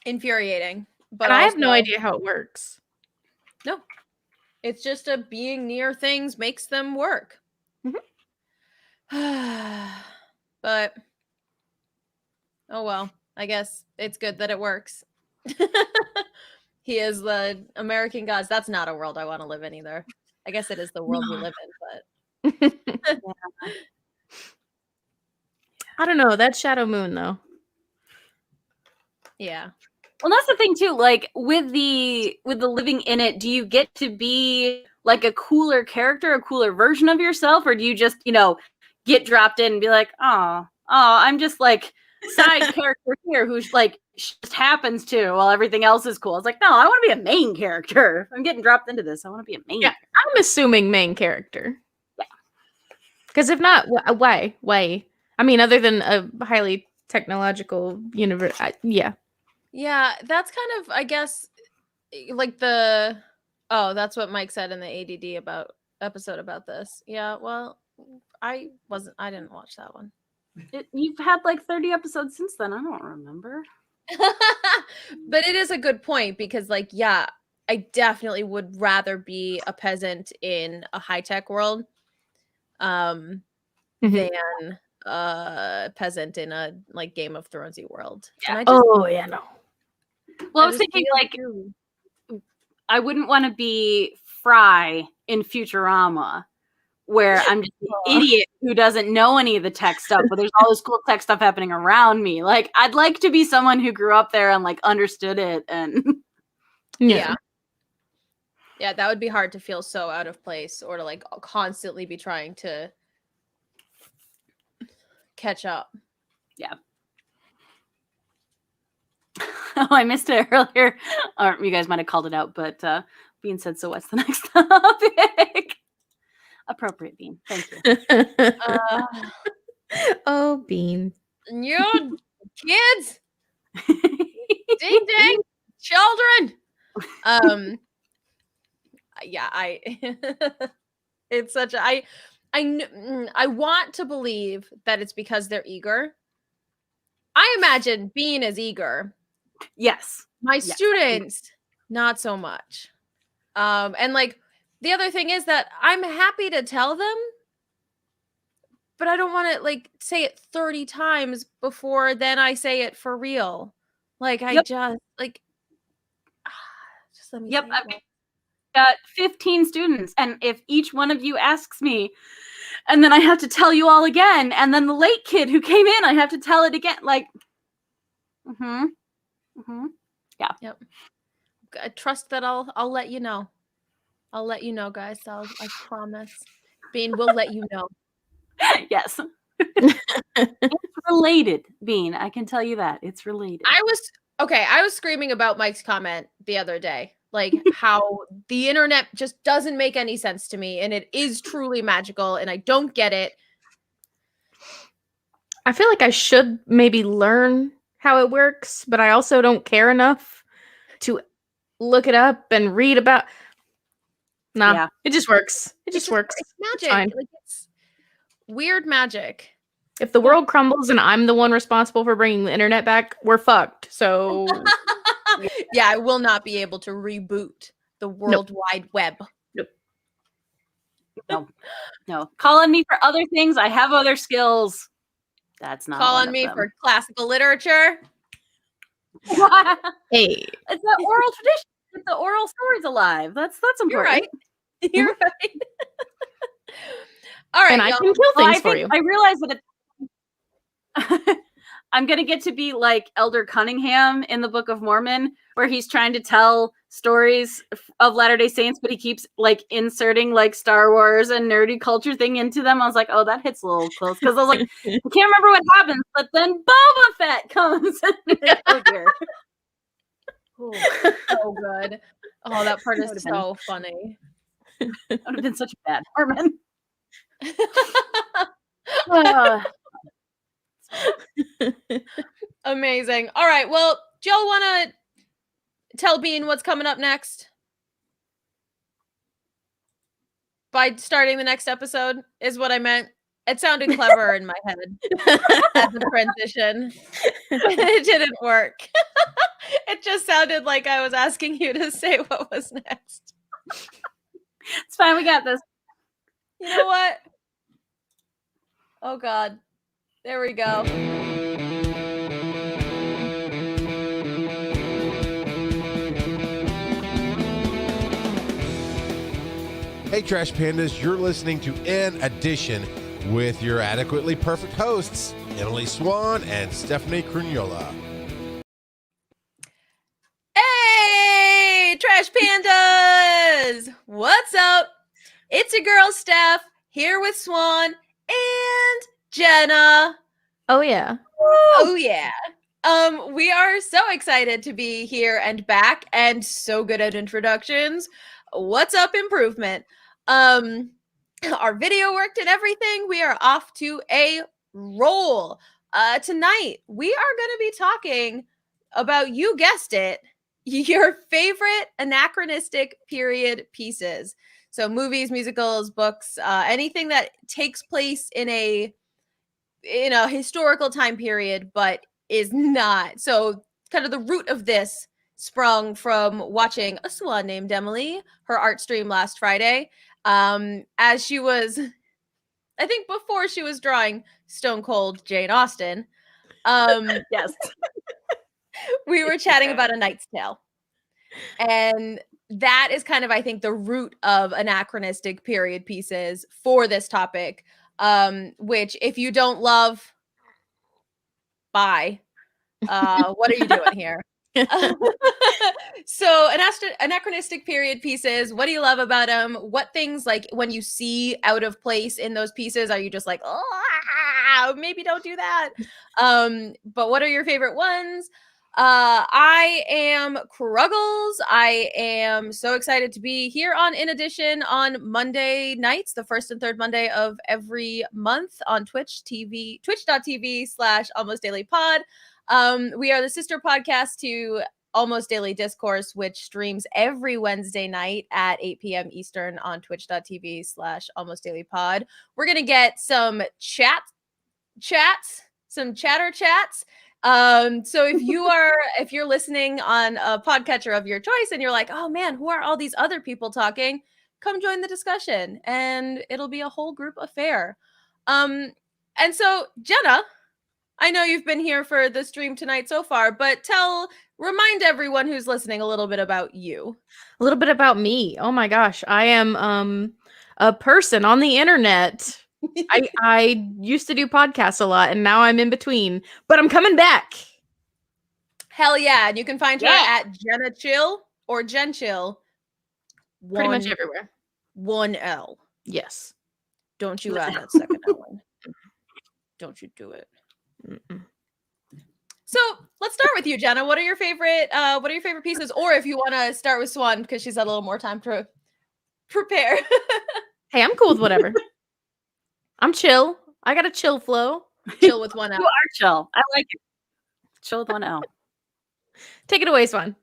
infuriating. But and I have no also- idea how it works. No, it's just a being near things makes them work. But oh well, I guess it's good that it works. He is the American gods. That's not a world I want to live in either. I guess it is the world we live in, but I don't know. That's Shadow Moon, though. yeah. Well, that's the thing too. Like with the living in it, do you get to be like a cooler character, a cooler version of yourself, or do you just, get dropped in and be like, oh, I'm just like side character here who's like just happens to while everything else is cool. It's like, no, I want to be a main character. If I'm getting dropped into this, I want to be a main. Yeah, I'm assuming main character. Yeah. Because if not, why? I mean, other than a highly technological universe, yeah. Yeah, that's kind of, I guess, like that's what Mike said in the ADD episode about this. Yeah, well, I didn't watch that one. You've had like 30 episodes since then. I don't remember. But it is a good point because, like, yeah, I definitely would rather be a peasant in a high-tech world than a peasant in a like Game of Thronesy world. Yeah. And I just, yeah, no. Well, I I was just thinking feel like I wouldn't want to be Fry in Futurama, where I'm just an idiot who doesn't know any of the tech stuff, but there's all this cool tech stuff happening around me. Like, I'd like to be someone who grew up there and like understood it. And yeah, that would be hard to feel so out of place or to like constantly be trying to catch up. Yeah. Oh, I missed it earlier. Or you guys might have called it out, but Bean said, so what's the next topic? Appropriate, Bean. Thank you. Oh, Bean. You kids, ding ding, children. Yeah, it's such a I want to believe that it's because they're eager. I imagine Bean is eager. Yes. My students, not so much. And like the other thing is that I'm happy to tell them, but I don't want to like say it 30 times before then I say it for real. Like I just like just let me Yep. say I've it. got 15 students, and if each one of you asks me, and then I have to tell you all again, and then the late kid who came in, I have to tell it again. Like, yeah. Yep. I trust that I'll let you know. I'll let you know, guys. I promise. Bean will let you know. Yes. It's related, Bean. I can tell you that. It's related. I was screaming about Mike's comment the other day. Like how the internet just doesn't make any sense to me, and it is truly magical, and I don't get it. I feel like I should maybe learn how it works, but I also don't care enough to look it up and read about. Nah, Yeah. it just works. It just works. It's magic. fine. Like it's weird magic. If the world crumbles and I'm the one responsible for bringing the internet back, we're fucked. So Yeah, I will not be able to reboot the World Wide Web. Nope. No. Call on me for other things. I have other skills. That's not Call one on of me them. for classical literature. Hey, It's an oral tradition. Keep the oral stories alive. That's You're important. right. You're right. All right, and I y'all. can kill Well, things I for think you. I realize that I'm gonna get to be like Elder Cunningham in the Book of Mormon, where he's trying to tell stories of Latter-day Saints, but he keeps like inserting like Star Wars and nerdy culture thing into them. I was like, oh, that hits a little close because I was like, I can't remember what happens, but then Boba Fett comes. Oh dear. So good. Oh, that part That is would've been- so funny. That would have been such a bad Mormon. Uh, Amazing. All right. Well, do y'all want to tell Bean what's coming up next? By starting the next episode is what I meant. It sounded clever in my head as a transition. It didn't work. It just sounded like I was asking you to say what was next. it's fine. We got this. You know what? Oh God. There we go. Hey, Trash Pandas, you're listening to An Addition with your adequately perfect hosts, Emily Swan and Stephanie Crugnola. Hey, Trash Pandas! What's up? It's your girl, Steph, here with Swan and Jenna. Oh yeah. Oh, yeah. We are so excited to be here and back and so good at introductions. What's up, improvement? Our video worked and everything. We are off to a roll. Tonight, we are going to be talking about, you guessed it, your favorite anachronistic period pieces. So movies, musicals, books, anything that takes place in a historical time period, but is not. So kind of the root of this sprung from watching a swan named Emily, her art stream last Friday. As she was, I think before she was drawing Stone Cold Jane Austen. Yes. We were chatting about A Knight's Tale. And that is kind of, I think, the root of anachronistic period pieces for this topic. Which if you don't love, bye. What are you doing here? So anachronistic period pieces, what do you love about them? What things, like, when you see out of place in those pieces, are you just like, oh, maybe don't do that? But what are your favorite ones? I am Kruggles. I am so excited to be here on In Addition on Monday nights, the first and third Monday of every month on twitch.tv/Almost Daily Pod. We are the sister podcast to Almost Daily Discourse, which streams every Wednesday night at 8 p.m. Eastern on twitch.tv/Almost Daily Pod. We're going to get some some chatter chats. So if you're listening on a podcatcher of your choice and you're like, oh man, who are all these other people talking? Come join the discussion and it'll be a whole group affair. And so Jenna, I know you've been here for the stream tonight so far, but remind everyone who's listening a little bit about you. A little bit about me. Oh my gosh. I am a person on the internet. I used to do podcasts a lot and now I'm in between, but I'm coming back. Hell yeah. And you can find her at Jenna Chill or Jen Chill. Pretty much everywhere. 1L. Yes. Don't you add that second L in. Don't you do it. Mm-mm. So let's start with you, Jenna. What are your favorite pieces? Or if you want to start with Swan, because she's had a little more time to prepare. Hey, I'm cool with whatever. I'm chill. I got a chill flow. Chill with 1L. You are chill. I like it. Chill with 1L. Take it away, Swan.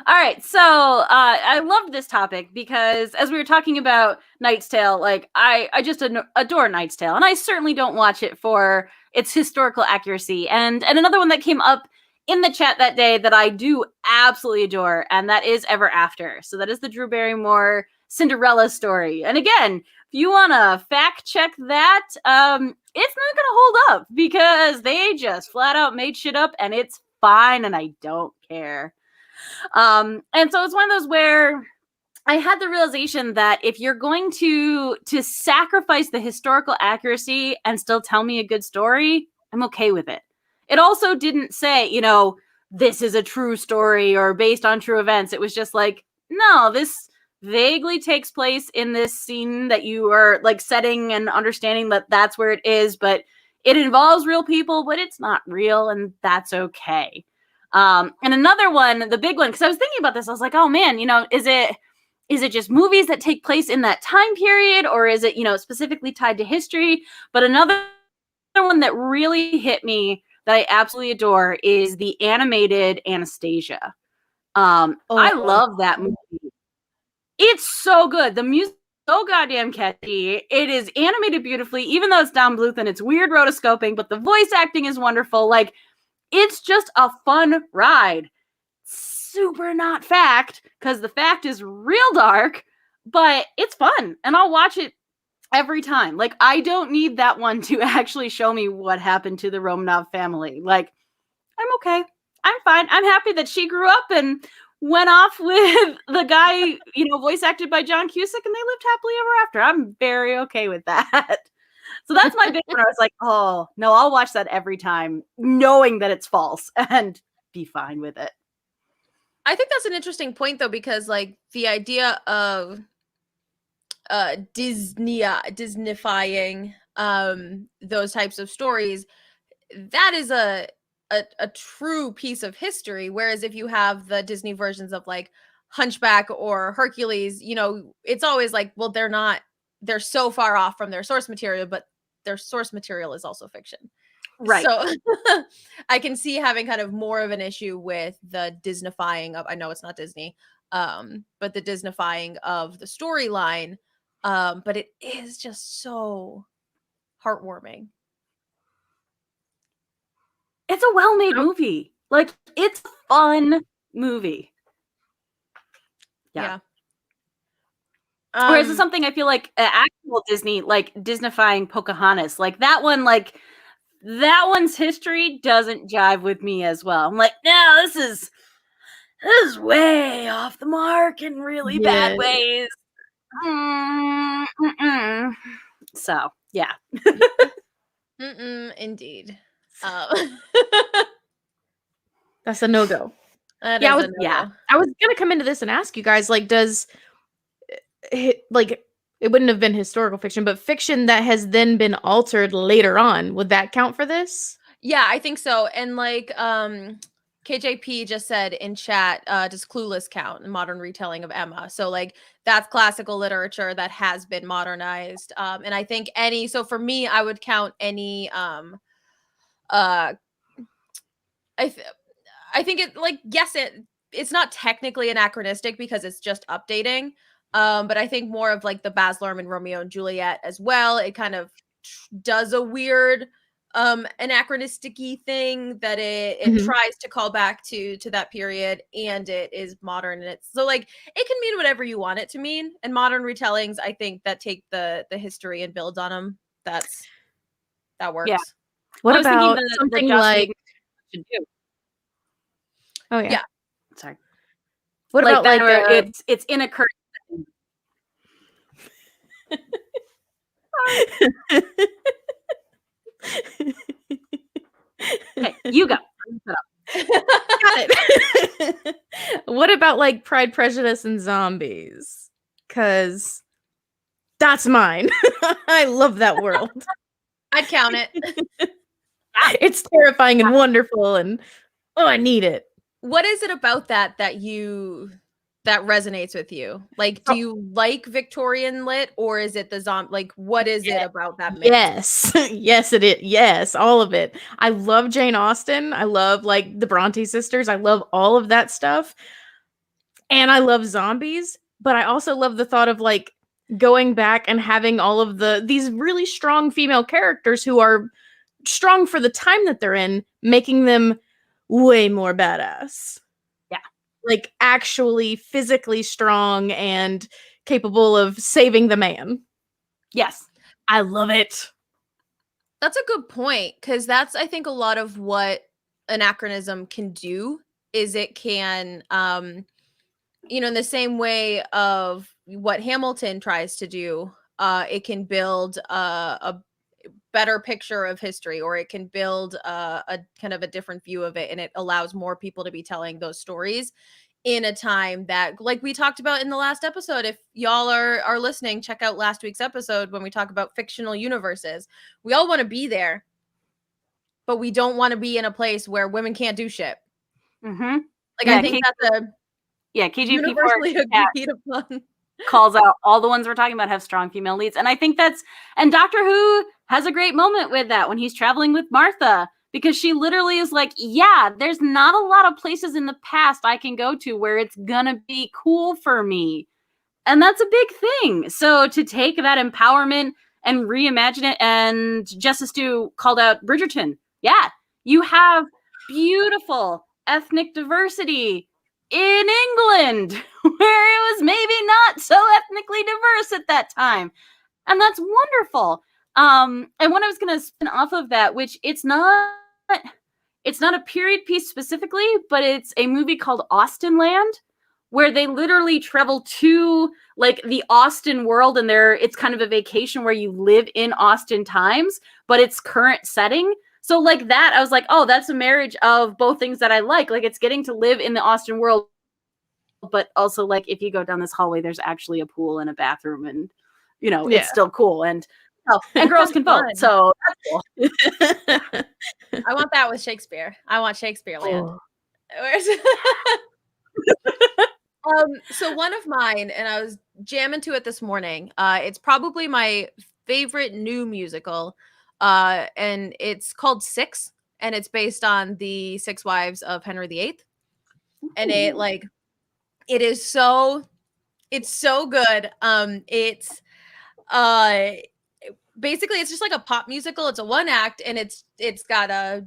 All right, so I loved this topic because as we were talking about Knight's Tale, like I just adore Knight's Tale, and I certainly don't watch it for its historical accuracy. And another one that came up in the chat that day that I do absolutely adore, and that is Ever After. So that is the Drew Barrymore Cinderella story. And again, if you want to fact check that, it's not going to hold up because they just flat out made shit up and it's fine and I don't care. And so it's one of those where I had the realization that if you're going to sacrifice the historical accuracy and still tell me a good story, I'm okay with it. It also didn't say, this is a true story or based on true events. It was just like, no, this vaguely takes place in this scene that you are like setting and understanding that that's where it is, but it involves real people, but it's not real, and that's okay. And another one, the big one, because I was thinking about this, I was like, oh man, is it just movies that take place in that time period, or is it, specifically tied to history? But another one that really hit me that I absolutely adore is the animated Anastasia. I love that movie. It's so good. The music is so goddamn catchy. It is animated beautifully, even though it's Don Bluth and it's weird rotoscoping, but the voice acting is wonderful. Like, it's just a fun ride. Super not fact, because the fact is real dark, but it's fun, and I'll watch it every time. Like, I don't need that one to actually show me what happened to the Romanov family. Like, I'm okay. I'm fine. I'm happy that she grew up and went off with the guy, voice acted by John Cusack, and they lived happily ever after. I'm very okay with that. So that's my big one. I was like, oh, no, I'll watch that every time, knowing that it's false and be fine with it. I think that's an interesting point, though, because like the idea of Disneyfying those types of stories, that is a true piece of history. Whereas if you have the Disney versions of like Hunchback or Hercules, it's always like, well, they're so far off from their source material, but their source material is also fiction. Right. So I can see having kind of more of an issue with the Disneyfying of, I know it's not Disney, but the Disneyfying of the storyline. But it is just so heartwarming. It's a well-made movie. Like, it's a fun movie. Yeah. Or is it something I feel like actual Disney, like Disneyfying Pocahontas, like that one, like that one's history doesn't jive with me as well. I'm like, no, this is way off the mark in really bad ways. So, yeah. Indeed. That's a no-go. I was gonna come into this and ask you guys, like, does like, it wouldn't have been historical fiction, but fiction that has then been altered later on, would that count for this? Yeah, I think so. And like KJP just said in chat, does Clueless count? Modern retelling of Emma. So like that's classical literature that has been modernized. And I think so for me, I would count any I think it, like, yes, it's not technically anachronistic because it's just updating. But I think more of like the Baz Luhrmann Romeo and Juliet as well. It kind of does a weird anachronistic-y thing that it tries to call back to that period, and it is modern, and it's so like it can mean whatever you want it to mean. And modern retellings, I think, that take the history and build on them, that works. Yeah. What about something like oh yeah. Sorry. What about like where it's in a current Okay, you go. Got it. What about like Pride, Prejudice, and Zombies? Because that's mine. I love that world. I'd count it. It's terrifying and wonderful, and I need it. What is it about that resonates with you? Like, do you like Victorian lit, or is it the zombie? Like, what is it about that myth? Yes. Yes, it is. Yes, all of it. I love Jane Austen. I love like the Bronte sisters. I love all of that stuff. And I love zombies, but I also love the thought of like going back and having all of these really strong female characters who are strong for the time that they're in, making them way more badass. Yeah. Like actually physically strong and capable of saving the man. Yes. I love it. That's a good point, because that's, I think, a lot of what anachronism can do is it can, in the same way of what Hamilton tries to do, it can build a better picture of history, or it can build a kind of a different view of it, and it allows more people to be telling those stories in a time that, like we talked about in the last episode. If y'all are listening, check out last week's episode when we talk about fictional universes. We all want to be there, but we don't want to be in a place where women can't do shit. Mm-hmm. Like, Yeah, I think that's a KJP universally agreed upon. calls out all the ones we're talking about have strong female leads. And I think and Doctor Who has a great moment with that when he's traveling with Martha, because she literally is like, yeah, there's not a lot of places in the past I can go to where it's gonna be cool for me. And that's a big thing. So to take that empowerment and reimagine it, and Justice Stu called out Bridgerton. Yeah, you have beautiful ethnic diversity in England, where it was maybe not so ethnically diverse at that time. And that's wonderful. And when I was going to spin off of that, which it's not a period piece specifically, but it's a movie called Austenland, where they literally travel to like the Austen world, and it's kind of a vacation where you live in Austen times, but it's current setting. So like that, I was like, oh, that's a marriage of both things that I like. Like, it's getting to live in the Austen world, but also like if you go down this hallway, there's actually a pool and a bathroom, and it's still cool. And girls can vote. So that's cool. I want that with Shakespeare. I want Shakespeare land. So one of mine, and I was jamming to it this morning. It's probably my favorite new musical. And it's called Six, and it's based on the 6 wives of Henry VIII. And it's so good. It's basically, it's just like a pop musical. It's a 1 act, and it's got a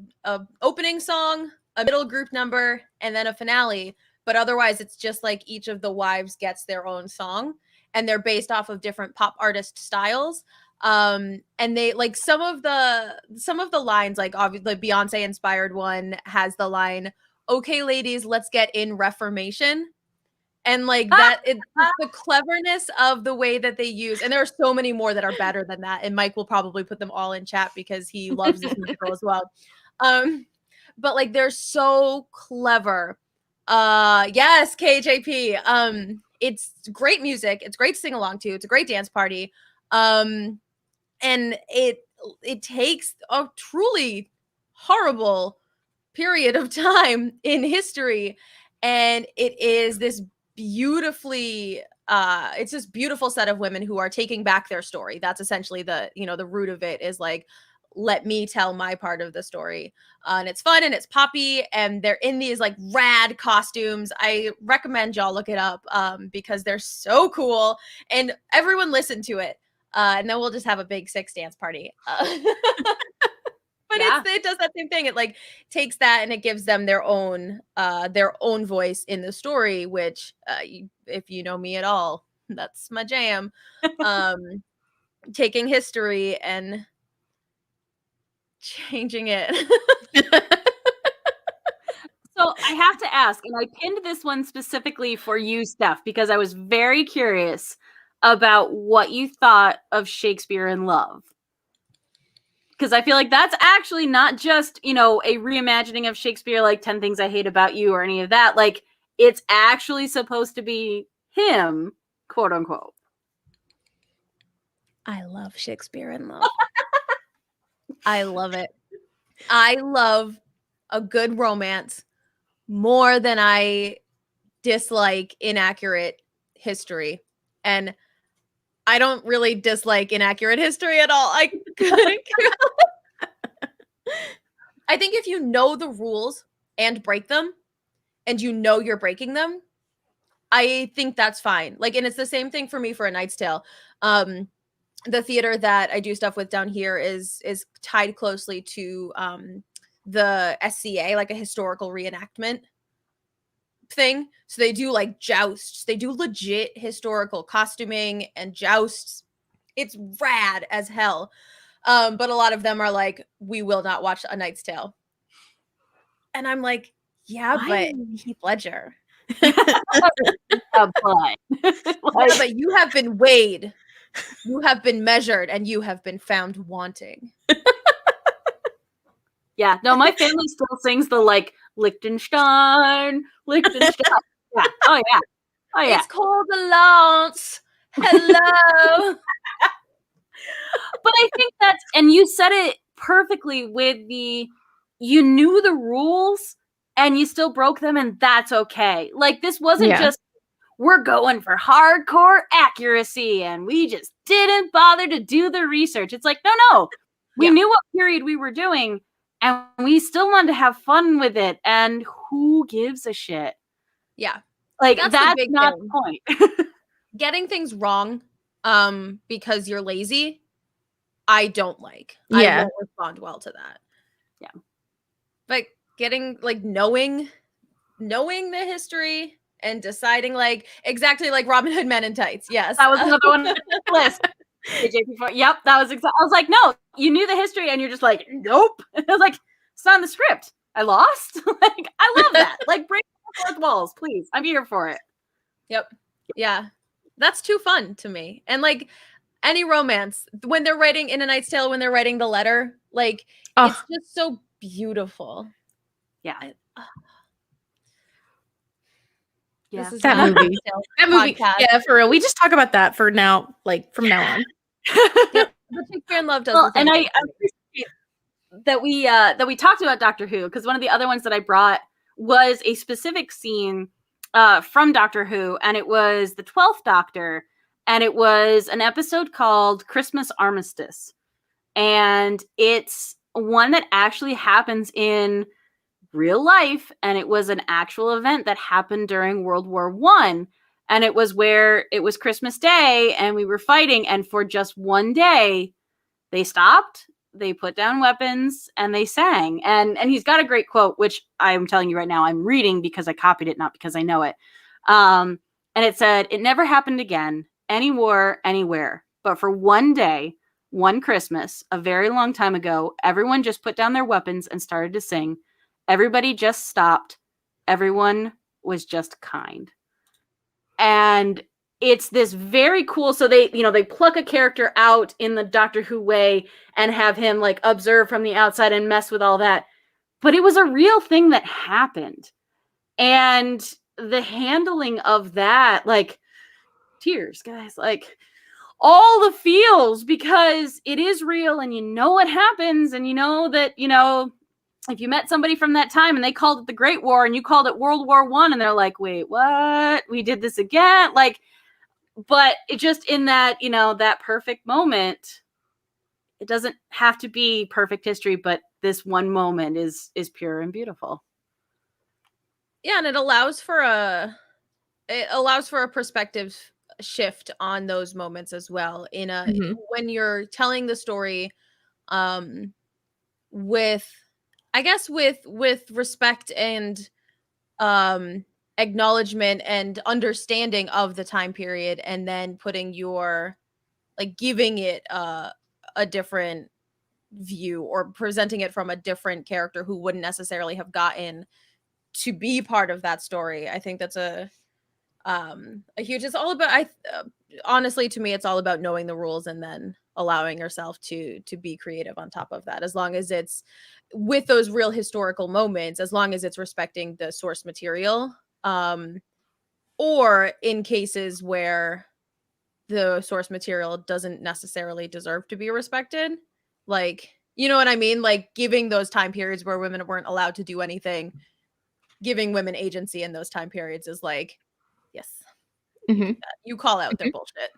opening song, a middle group number, and then a finale. But otherwise, it's just like each of the wives gets their own song, and they're based off of different pop artist styles. And they like some of the lines, like obviously the Beyonce inspired one has the line, "Okay, ladies, let's get in Reformation." And like that, the cleverness of the way that they use, and there are so many more that are better than that. And Mike will probably put them all in chat because he loves this musical as well. But like they're so clever. Yes, KJP. It's great music. It's great to sing along to. It's a great dance party. And it takes a truly horrible period of time in history, and it is this beautifully it's this beautiful set of women who are taking back their story. That's essentially the root of it, is like, let me tell my part of the story. And it's fun and it's poppy, and they're in these like rad costumes. I recommend y'all look it up because they're so cool, and everyone listen to it. And then we'll just have a big 6 dance party. But Yeah. it does that same thing. It like takes that and it gives them their own voice in the story, which if you know me at all, that's my jam. Taking history and changing it. So I have to ask, and I pinned this one specifically for you, Steph, because I was very curious about what you thought of Shakespeare in Love. Because I feel like that's actually not just, a reimagining of Shakespeare, like 10 Things I Hate About You or any of that. Like, it's actually supposed to be him, quote unquote. I love Shakespeare in Love. I love it. I love a good romance more than I dislike inaccurate history. And I don't really dislike inaccurate history at all. I couldn't care. I think if you know the rules and break them, and you know you're breaking them, I think that's fine. Like, and it's the same thing for me for A Knight's Tale. The theater that I do stuff with down here is tied closely to the SCA, like a historical reenactment thing. So they do like jousts. They do legit historical costuming and jousts. It's rad as hell. But a lot of them are like, we will not watch A Knight's Tale. And I'm like, yeah, Why? but Heath Ledger. But Yeah, but you have been weighed, you have been measured, and you have been found wanting. yeah, no, my family still sings the like Liechtenstein. Yeah. Oh yeah. Oh yeah. It's called the Lance. Hello. But I think that's, and you said it perfectly with the, you knew the rules and you still broke them, and that's okay. Like, this wasn't Yeah. just, we're going for hardcore accuracy and we just didn't bother to do the research. It's like, no. We Yeah. knew what period we were doing and we still wanted to have fun with it. And who gives a shit? Yeah. Like, That's the that's big not thing. the point. Getting things wrong because you're lazy, I don't like. Yeah. I won't respond well to that. Yeah. But getting like knowing the history and deciding like exactly like Robin Hood Men in Tights. Yes. That was another one on the list. JP4. Yep, that was exactly. I was like, no, you knew the history, and you're just like, nope. I was like, it's not in the script. I lost. Like, I love that. Like, break the fourth walls, please. I'm here for it. Yep. Yeah. That's too fun to me. And like any romance, when they're writing in A Knight's Tale, when they're writing the letter, like Oh. it's just so beautiful. Yeah. Yeah. This is That not a movie. Knight's Tale That movie, podcast. yeah, for real. We just talk about that for now, like from now on. But Shakespeare in Love does Well, the same and I thing. appreciate that we talked about Doctor Who, because one of the other ones that I brought was a specific scene from Doctor Who, and it was the 12th Doctor, and it was an episode called Christmas Armistice, and it's one that actually happens in real life, and it was an actual event that happened during World War I, and it was where it was Christmas Day and we were fighting, and for just one day they stopped, they put down weapons, and they sang. And he's got a great quote, which I'm telling you right now, I'm reading because I copied it, not because I know it. And it said, "It never happened again, any war, anywhere, but for one day, one Christmas, a very long time ago, everyone just put down their weapons and started to sing. Everybody just stopped. Everyone was just kind." And it's this very cool, so they pluck a character out in the Doctor Who way and have him like observe from the outside and mess with all that. But it was a real thing that happened. And the handling of that, like, tears, guys, like all the feels, because it is real and you know what happens, and you know that, if you met somebody from that time and they called it the Great War and you called it World War I, and they're like, wait, what? We did this again? Like, but it just in that, that perfect moment, it doesn't have to be perfect history, but this one moment is pure and beautiful. Yeah, and it allows for a perspective shift on those moments as well. When you're telling the story with, I guess, with respect and acknowledgement and understanding of the time period, and then putting your, like, giving it a different view or presenting it from a different character who wouldn't necessarily have gotten to be part of that story. I think that's a huge, it's all about, honestly, to me, it's all about knowing the rules and then allowing yourself to be creative on top of that, as long as it's with those real historical moments, as long as it's respecting the source material, or in cases where the source material doesn't necessarily deserve to be respected, like, you know what I mean, like giving those time periods where women weren't allowed to do anything, giving women agency in those time periods is like, yes, you call out their bullshit.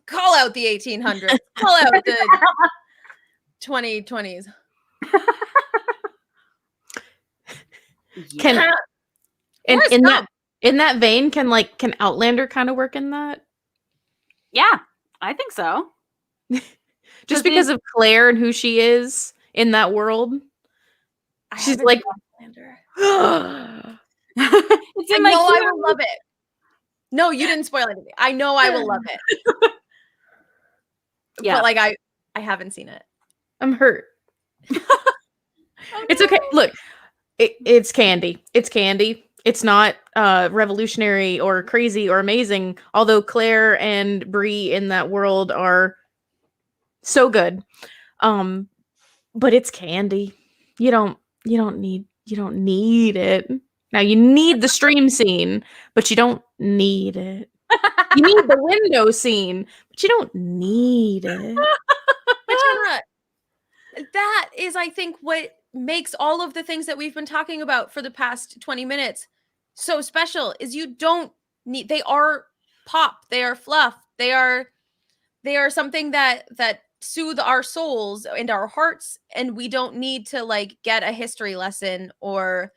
Call out the 1800s, call out the 2020s. Can Forrest in Gump. that vein, can Outlander kind of work in that? Yeah, I think so. Just because of Claire and who she is in that world. She's like, It's I in my know I queue. will love it. No, you didn't spoil anything. I know I will love it. Yeah. But like I haven't seen it. I'm hurt. It's okay. Look, it's candy. It's candy. It's not revolutionary or crazy or amazing. Although Claire and Brie in that world are so good. But it's candy. You don't need it. Now you need the stream scene, but you don't need it. You need the window scene, but you don't need it. But Jenna, that is, I think, what makes all of the things that we've been talking about for the past 20 minutes so special is you don't need, they are pop, they are fluff, they are something that soothe our souls and our hearts, and we don't need to like get a history lesson or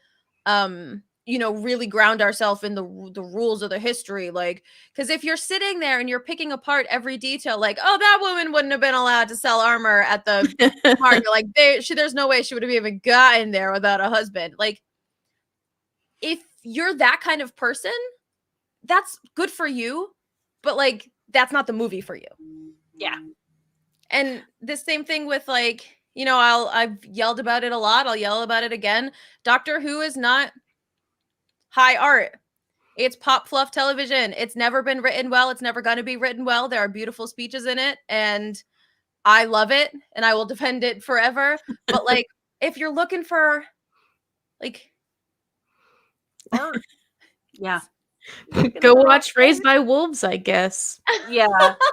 really ground ourselves in the rules of the history, like, because if you're sitting there and you're picking apart every detail, like, oh, that woman wouldn't have been allowed to sell armor at the market, like there's no way she would have even gotten there without a husband. Like, if you're that kind of person, that's good for you, but like that's not the movie for you. Yeah. And the same thing with like, I've yelled about it a lot, I'll yell about it again. Doctor Who is not high art. It's pop fluff television. It's never been written well. It's never going to be written well. There are beautiful speeches in it, and I love it, and I will defend it forever. But like, if you're looking for like art, Yeah. Go watch Raised by Wolves, I guess. Yeah.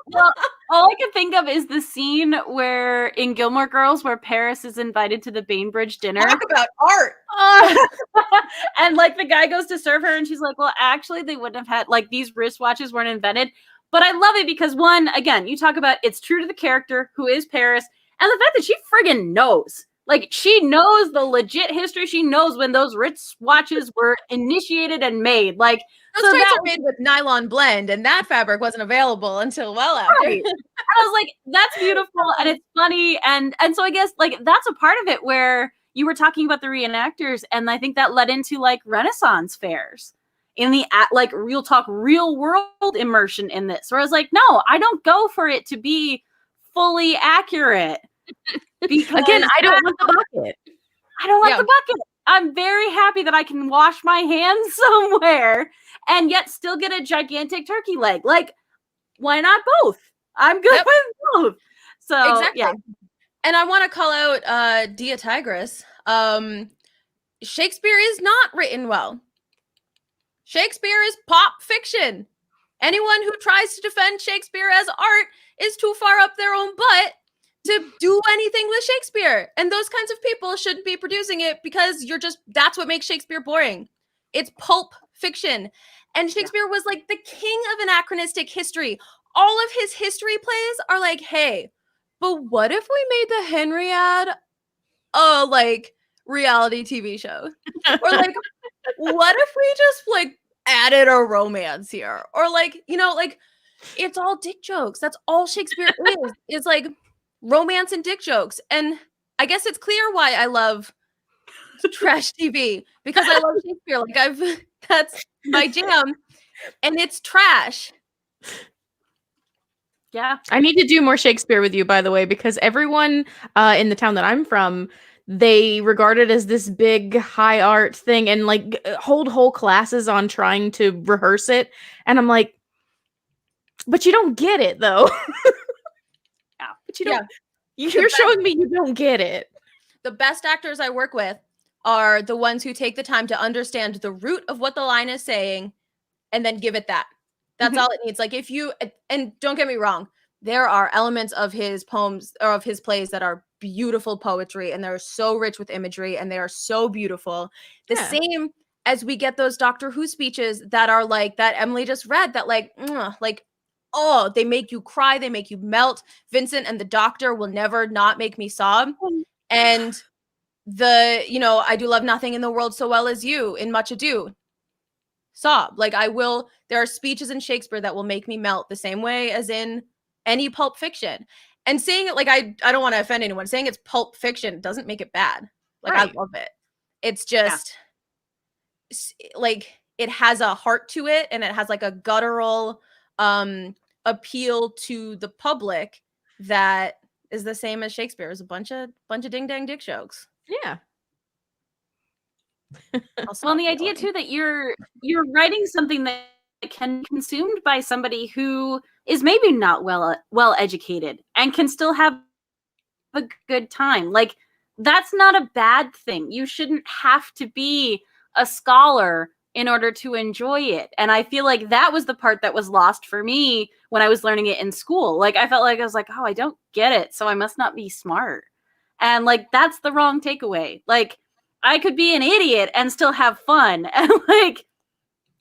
Well, all I can think of is the scene where in Gilmore Girls where Paris is invited to the Bainbridge dinner. talk about art. And like the guy goes to serve her and she's like, well, actually they wouldn't have had, like, these wristwatches weren't invented. But I love it because, one, again, you talk about it's true to the character who is Paris, and the fact that she friggin' knows. Like, she knows the legit history. She knows when those wristwatches were initiated and made. Like, Those tights are made with nylon blend, and that fabric wasn't available until well after. Right. And I was like, that's beautiful and it's funny. And so I guess like that's a part of it where you were talking about the reenactors, and I think that led into like Renaissance fairs in the like real talk, real world immersion in this. Where I was like, no, I don't go for it to be fully accurate. Because Again, I don't want the bucket. I don't want the bucket. I'm very happy that I can wash my hands somewhere and yet still get a gigantic turkey leg. Like, why not both? I'm good with both. So exactly. Yeah. And I want to call out Dia Tigris. Shakespeare is not written well. Shakespeare is pop fiction. Anyone who tries to defend Shakespeare as art is too far up their own butt to do anything with Shakespeare. And those kinds of people shouldn't be producing it because that's what makes Shakespeare boring. It's pulp fiction. And Shakespeare was like the king of anachronistic history. All of his history plays are like, hey, but what if we made the Henriad a like reality TV show? Or like, what if we just like added a romance here? Or like, like it's all dick jokes. That's all Shakespeare is like romance and dick jokes. And I guess it's clear why I love trash TV, because I love Shakespeare. Like that's my jam, and it's trash. Yeah. I need to do more Shakespeare with you, by the way, because everyone in the town that I'm from, they regard it as this big high art thing and like hold whole classes on trying to rehearse it. And I'm like, but you don't get it though. Yeah. But you don't. You're showing me you don't get it. The best actors I work with are the ones who take the time to understand the root of what the line is saying and then give it that. That's all it needs. Like and don't get me wrong, there are elements of his poems or of his plays that are beautiful poetry, and they're so rich with imagery, and they are so beautiful. The same as we get those Doctor Who speeches that are like that Emily just read, that like, oh, they make you cry, they make you melt. Vincent and the Doctor will never not make me sob. And I do love nothing in the world so well as you in Much Ado. Sob. Like there are speeches in Shakespeare that will make me melt the same way as in any pulp fiction. And saying it like, I don't want to offend anyone, saying it's pulp fiction doesn't make it bad. Like, right. I love it. It's just like, it has a heart to it and it has like a guttural appeal to the public that is the same as Shakespeare. It's a bunch of ding dang dick jokes. Yeah. Well, and the idea too that you're writing something that can be consumed by somebody who is maybe not well educated and can still have a good time. Like, that's not a bad thing. You shouldn't have to be a scholar in order to enjoy it. And I feel like that was the part that was lost for me when I was learning it in school. Like, I felt like I was like, oh, I don't get it, so I must not be smart. And like, that's the wrong takeaway. Like, I could be an idiot and still have fun. And like,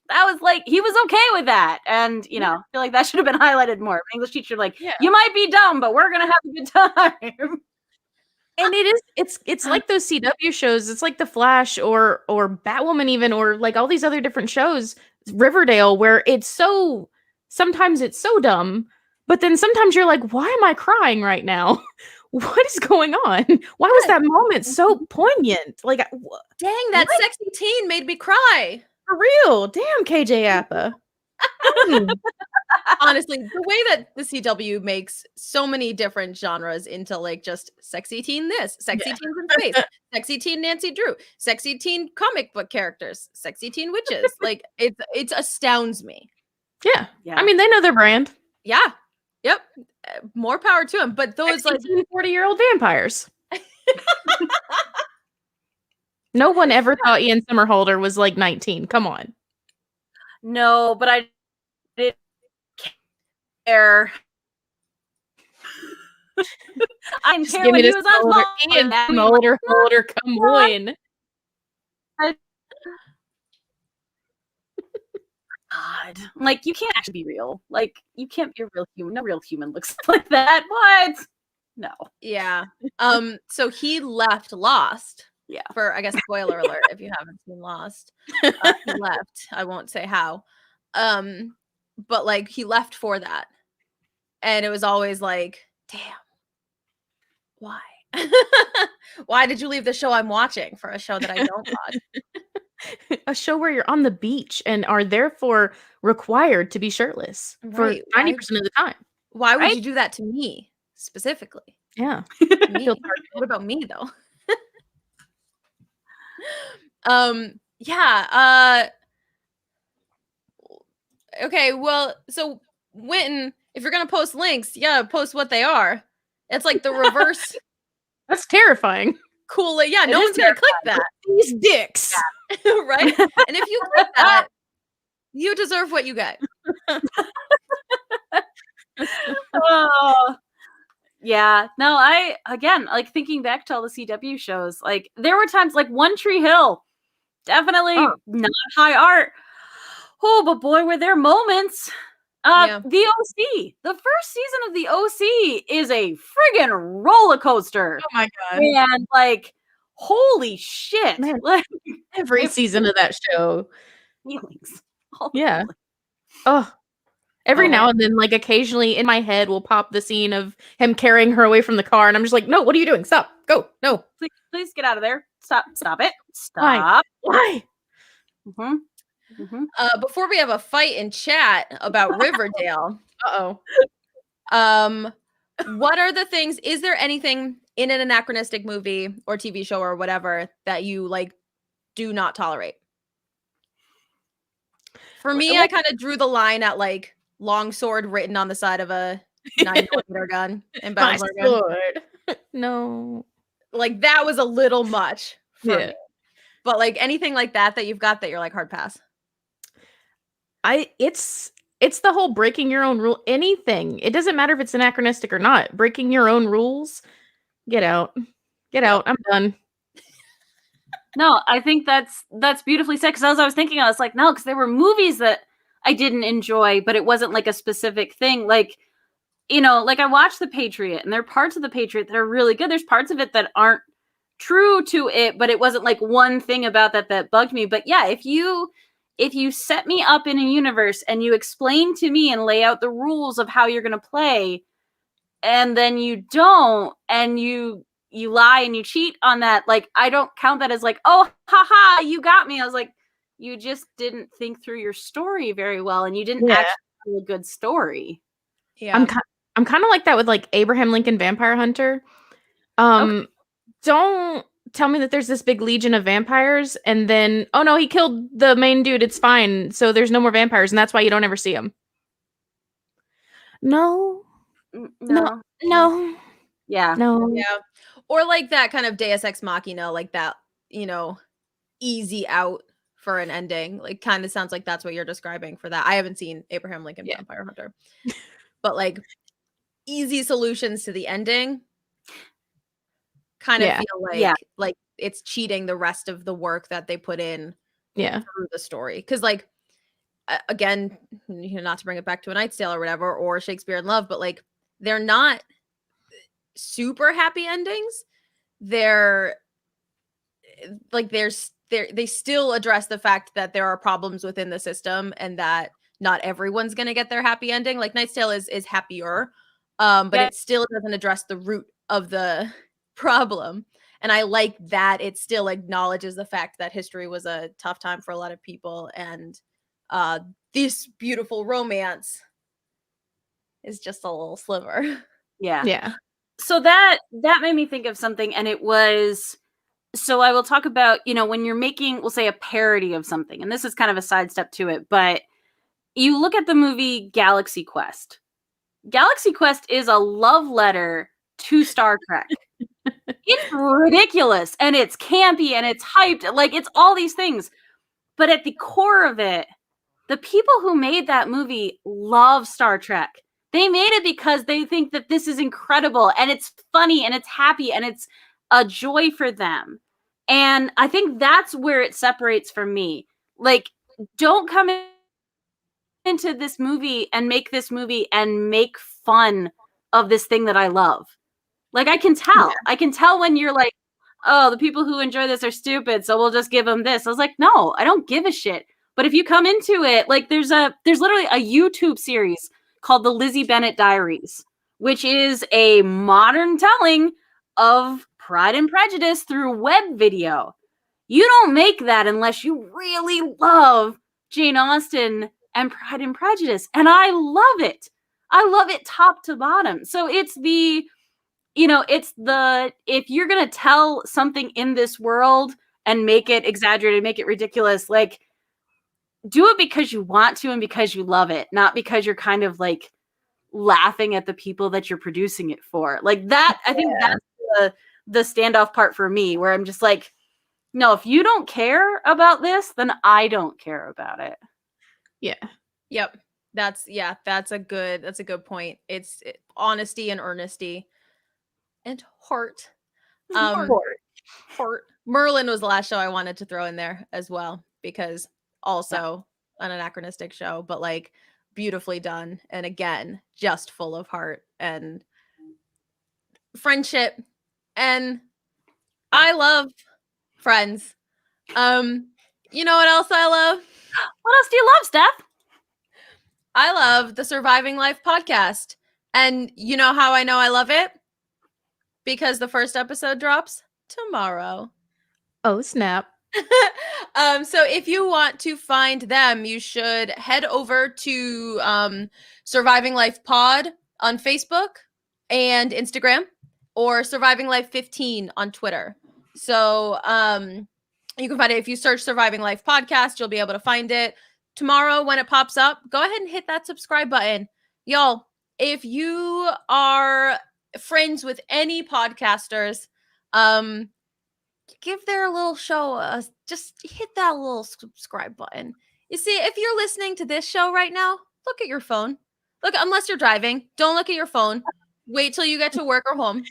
that was like, he was okay with that. And, you know, I feel like that should have been highlighted more. English teacher, like, you might be dumb, but we're going to have a good time. And it's like those CW shows. It's like The Flash or Batwoman even, or like all these other different shows, Riverdale, where sometimes it's so dumb, but then sometimes you're like, why am I crying right now? What is going on? Why was that moment so poignant? Like, dang, that sexy teen made me cry. For real. Damn, KJ Apa. Honestly, the way that the CW makes so many different genres into like just sexy teen this, sexy teens in space, sexy teen Nancy Drew, sexy teen comic book characters, sexy teen witches. Like, it astounds me. Yeah. I mean, they know their brand. Yeah. Yep. More power to them. But those like 40-year-old vampires. No one ever thought Ian Somerhalder was like 19. Come on. No, but I didn't care. I didn't care when he was on Smallville. Ian Somerhalder, come on. God, like, you can't actually be real. Like, you can't be a real human. No real human looks like that. What? No. Yeah. So he left Lost. Yeah. For, I guess, spoiler alert if you haven't seen Lost. He left. I won't say how. But like, he left for that. And it was always like, damn. Why? Why did you leave the show I'm watching for a show that I don't watch? A show where you're on the beach and are therefore required to be shirtless for 90% of the time. Why would you do that to me specifically? Yeah. What about me though? Yeah. Okay, well, so Winton, if you're gonna post links, post what they are. It's like the reverse. That's terrifying. Cool. Yeah, no one's gonna click that. These dicks. Yeah. Right? And if you click that, you deserve what you get. Oh. Yeah. No, again, like, thinking back to all the CW shows, like, there were times like One Tree Hill, definitely not high art. Oh, but boy, were there moments. The OC. The first season of the OC is a friggin' roller coaster. Oh my God. And like, holy shit. Man, like, every season of that show. Feelings. Yeah. Oh. Every now and then, like, occasionally in my head will pop the scene of him carrying her away from the car, and I'm just like, no, what are you doing? Stop. Go. No. Please get out of there. Stop it. Stop. Why? Mm-hmm. Mm-hmm. Before we have a fight in chat about Riverdale. What are the things? Is there anything in an anachronistic movie or TV show or whatever that you like do not tolerate? For me, I kind of drew the line at like longsword written on the side of a 9mm gun and Bound Sword. No, like that was a little much for me. But like anything like that you've got that you're like hard pass. It's the whole breaking your own rule. Anything. It doesn't matter if it's anachronistic or not. Breaking your own rules. Get out. Get out. I'm done. No, I think that's beautifully said. Because as I was thinking, I was like, no, because there were movies that I didn't enjoy, but it wasn't like a specific thing. Like, you know, like I watched The Patriot, and there are parts of The Patriot that are really good. There's parts of it that aren't true to it, but it wasn't like one thing about that bugged me. But yeah, if you set me up in a universe and you explain to me and lay out the rules of how you're going to play, and then you don't, and you lie and you cheat on that, like, I don't count that as like, oh, haha, you got me. I was like, You just didn't think through your story very well, and you didn't Yeah. actually tell a good story. Yeah. I'm kind of like that with like Abraham Lincoln Vampire Hunter. Don't tell me that there's this big legion of vampires and then oh no, he killed the main dude, it's fine. So there's no more vampires and that's why you don't ever see them. No. No. No. Yeah. No. Yeah. Or like that kind of Deus Ex Machina, like that, easy out for an ending. Like kind of sounds like that's what you're describing for that. I haven't seen Abraham Lincoln Yeah. Vampire Hunter. But like easy solutions to the ending kind of Yeah. feel like it's cheating the rest of the work that they put in Yeah. through the story. Because like again, not to bring it back to A Knight's Tale or whatever, or Shakespeare in Love, but like they're not super happy endings. They're like they still address the fact that there are problems within the system and that not everyone's gonna get their happy ending. Like Knight's Tale is happier, but Yeah. it still doesn't address the root of the problem. And I like that it still acknowledges the fact that history was a tough time for a lot of people, and this beautiful romance is just a little sliver. Yeah. Yeah. So that made me think of something, and it was, so I will talk about, when you're making, we'll say, a parody of something, and this is kind of a sidestep to it, but you look at the movie Galaxy Quest. Galaxy Quest is a love letter to Star Trek. It's ridiculous, and it's campy, and it's hyped, like it's all these things. But at the core of it, the people who made that movie love Star Trek. They made it because they think that this is incredible and it's funny and it's happy and it's a joy for them. And I think that's where it separates from me. Like, don't come into this movie and make fun of this thing that I love. Like, I can tell. I can tell when you're like, oh, the people who enjoy this are stupid, so we'll just give them this. I was like, no, I don't give a shit. But if you come into it, like there's literally a YouTube series called the Lizzie Bennet Diaries, which is a modern telling of Pride and Prejudice through web video. You don't make that unless you really love Jane Austen and Pride and Prejudice. And I love it. I love it top to bottom. So it's the, if you're going to tell something in this world and make it exaggerated, make it ridiculous, like, do it because you want to and because you love it, not because you're kind of like laughing at the people that you're producing it for. Like that, I think that's the standoff part for me, where I'm just like, no, if you don't care about this, then I don't care about it. Yeah. Yep. That's a good point. It's honesty and earnesty and heart. Heart. Merlin was the last show I wanted to throw in there as well, because also an anachronistic show, but like beautifully done, and again just full of heart and friendship. And I love Friends. You know what else I love? What else do you love, Steph? I love the Surviving Life podcast. And you know how I know I love it? Because the first episode drops tomorrow. Oh, snap. So if you want to find them, you should head over to Surviving Life Pod on Facebook and Instagram, or Surviving Life 15 on Twitter. So you can find it if you search Surviving Life Podcast. You'll be able to find it tomorrow when it pops up. Go ahead and hit that subscribe button, y'all. If you are friends with any podcasters, give their little show just hit that little subscribe button. You see, if you're listening to this show right now, look at your phone. Look, unless you're driving, don't look at your phone. Wait till you get to work or home,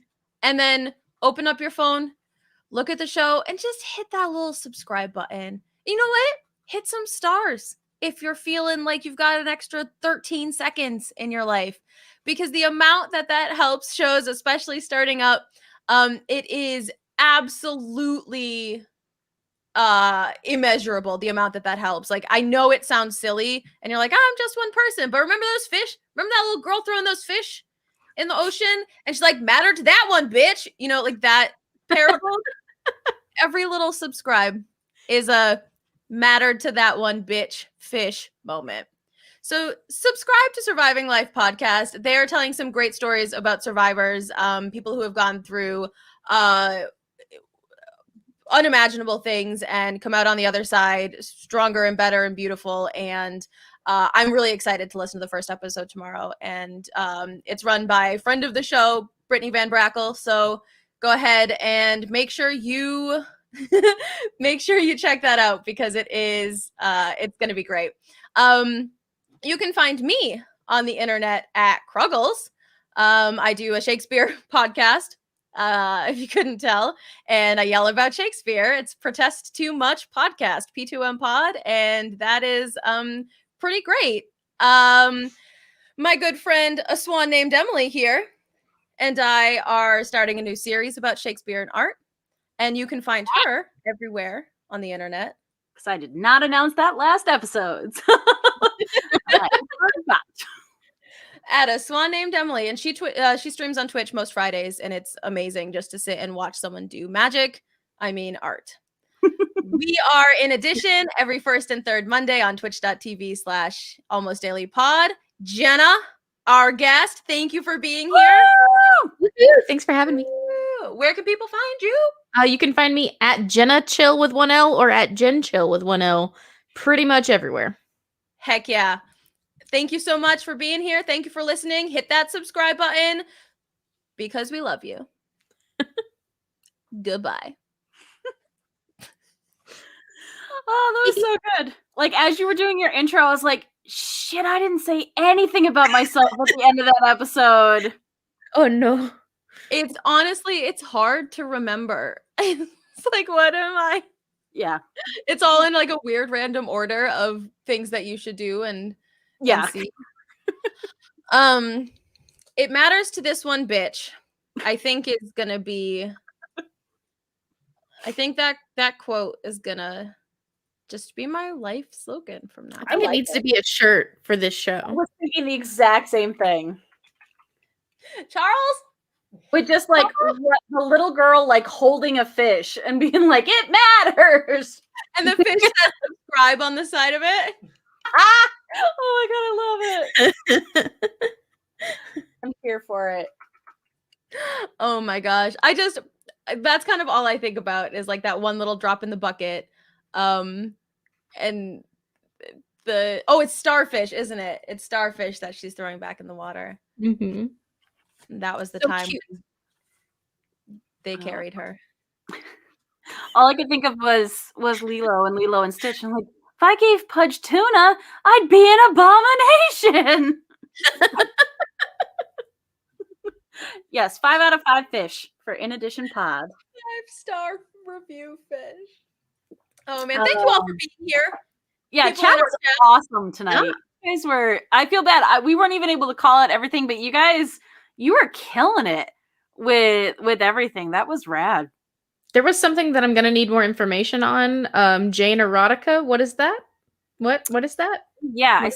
and then open up your phone, look at the show, and just hit that little subscribe button. You know what? Hit some stars if you're feeling like you've got an extra 13 seconds in your life, because the amount that helps shows, especially starting up, it is absolutely immeasurable, the amount that helps. Like, I know it sounds silly and you're like, oh, I'm just one person, but remember those fish? Remember that little girl throwing those fish in the ocean and she's like, matter to that one, bitch, like that parable. Every little subscribe is a mattered to that one bitch fish moment. So subscribe to Surviving Life podcast. They are telling some great stories about survivors, people who have gone through unimaginable things and come out on the other side stronger and better and beautiful. And I'm really excited to listen to the first episode tomorrow. And it's run by a friend of the show, Brittany Van Brackle. So go ahead and make sure you check that out, because it's going to be great. You can find me on the internet at Kruggles. I do a Shakespeare podcast, if you couldn't tell, and I yell about Shakespeare. It's Protest Too Much podcast, P2M Pod, and that is pretty great. My good friend, a swan named Emily here, and I are starting a new series about Shakespeare and art, and you can find her everywhere on the internet. Because I did not announce that last episode. At a swan named Emily, and she streams on Twitch most Fridays, and it's amazing just to sit and watch someone do magic. I mean, art. We are in addition every first and third Monday on twitch.tv/almostdailypod. Jenna, our guest, thank you for being here. Woo-hoo. Thanks for having me. Where can people find you? You can find me at Jenna Chill with 1L or at Jen Chill with 1L, pretty much everywhere. Heck yeah. Thank you so much for being here. Thank you for listening. Hit that subscribe button because we love you. Goodbye. Oh, that was so good. Like, as you were doing your intro, I was like, shit, I didn't say anything about myself at the end of that episode. Oh, no. It's honestly, it's hard to remember. It's like, what am I? Yeah. It's all in like a weird random order of things that you should do and Yeah. see. It matters to this one bitch. I think it's gonna be. I think that quote is gonna just be my life slogan from now. I think it needs to be a shirt for this show. I was thinking the exact same thing. Charles, With just like the little girl like holding a fish and being like, it matters. and the fish says subscribe on the side of it. Oh my god, I love it. I'm here for it. Oh my gosh. That's kind of all I think about is like that one little drop in the bucket. And it's starfish, isn't it? It's starfish that she's throwing back in the water. Mm-hmm. That was the So time cute. they carried her. All I could think of was Lilo and Stitch. I'm like, if I gave Pudge tuna, I'd be an abomination. Yes, 5 out of 5 fish for In Addition Pod. 5-star review fish. Oh man, thank you all for being here. Yeah, People chat in our was awesome tonight. You guys were, I feel bad. We weren't even able to call out everything, but you guys, you were killing it with everything. That was rad. There was something that I'm going to need more information on. Jane Erotica. What is that? What is that? Yeah,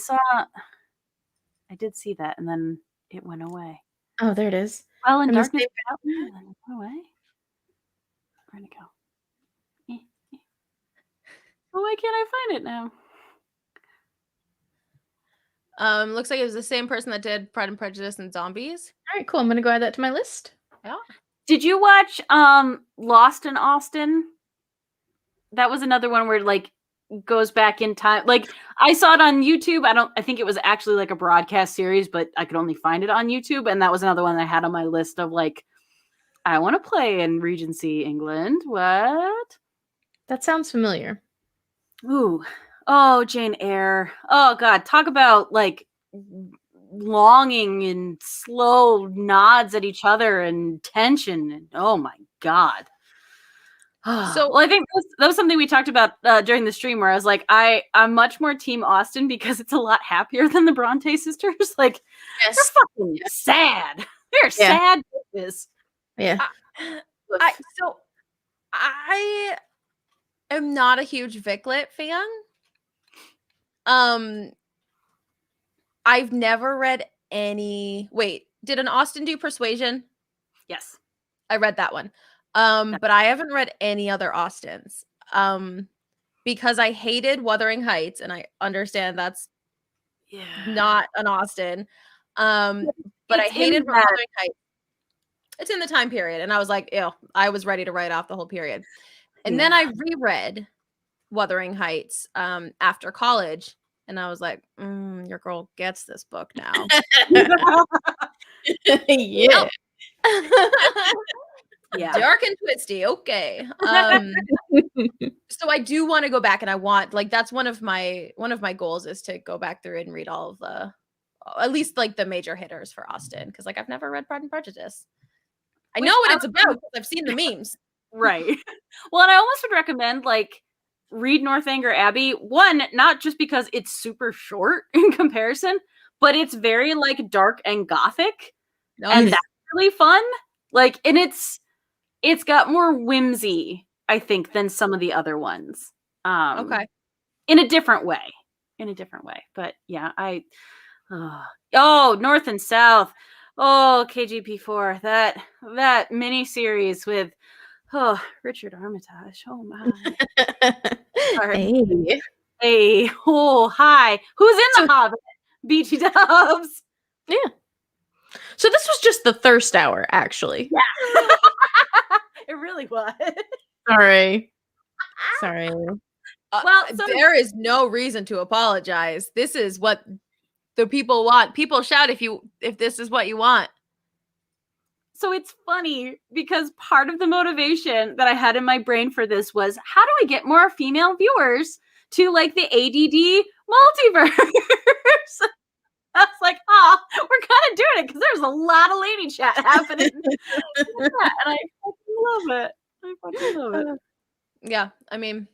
I did see that, and then it went away. Oh, there it is. Well, in And the darkness, same- and then it went away. Where'd it go? Oh, why can't I find it now? Looks like it was the same person that did Pride and Prejudice and Zombies. All right, cool. I'm going to go add that to my list. Yeah. Did you watch Lost in Austin? That was another one where like goes back in time. Like I saw it on YouTube. I think it was actually like a broadcast series, but I could only find it on YouTube. And that was another one that I had on my list of like, I want to play in Regency, England. What? That sounds familiar. Ooh. Oh, Jane Eyre. Oh God. Talk about like longing and slow nods at each other and tension. And oh my God. So- well, I think that was something we talked about during the stream where I was like, I'm much more team Austen because it's a lot happier than the Bronte sisters. Like, Yes. they're fucking sad. They're sad bitches. Yeah. I am not a huge Viclet fan. I've never read any. Wait, did an Austen do Persuasion? Yes. I read that one. But I haven't read any other Austens. because I hated Wuthering Heights, and I understand that's Yeah. not an Austen. But I It's in hated that- Wuthering Heights. It's in the time period, and I was like, ew, I was ready to write off the whole period. And then I reread Wuthering Heights after college, and I was like, your girl gets this book now. Yeah. Yeah. Dark and twisty, okay. So I do want to go back, and I want, like, that's one of my goals is to go back through and read all of the, at least like the major hitters for Austen, because like I've never read Pride and Prejudice. I know what it's about because I've seen the memes. Right. Well, and I almost would recommend like read Northanger Abbey. One, not just because it's super short in comparison, but it's very like dark and gothic, and Nice. that's really fun. Like, and it's got more whimsy, I think, than some of the other ones. Okay. In a different way. But yeah, North and South. Oh, KGP4. That mini series with Richard Armitage. Oh my. Sorry. Hey. Hey, oh hi. Who's in the Hobbit? BT Dubs. So this was just the thirst hour, actually. Yeah. It really was. Sorry. Sorry. Well, there is no reason to apologize. This is what the people want. People shout if this is what you want. So it's funny because part of the motivation that I had in my brain for this was, how do I get more female viewers to like the ADD multiverse? I was like, we're kind of doing it because there's a lot of lady chat happening. And I fucking love it. Yeah, I mean,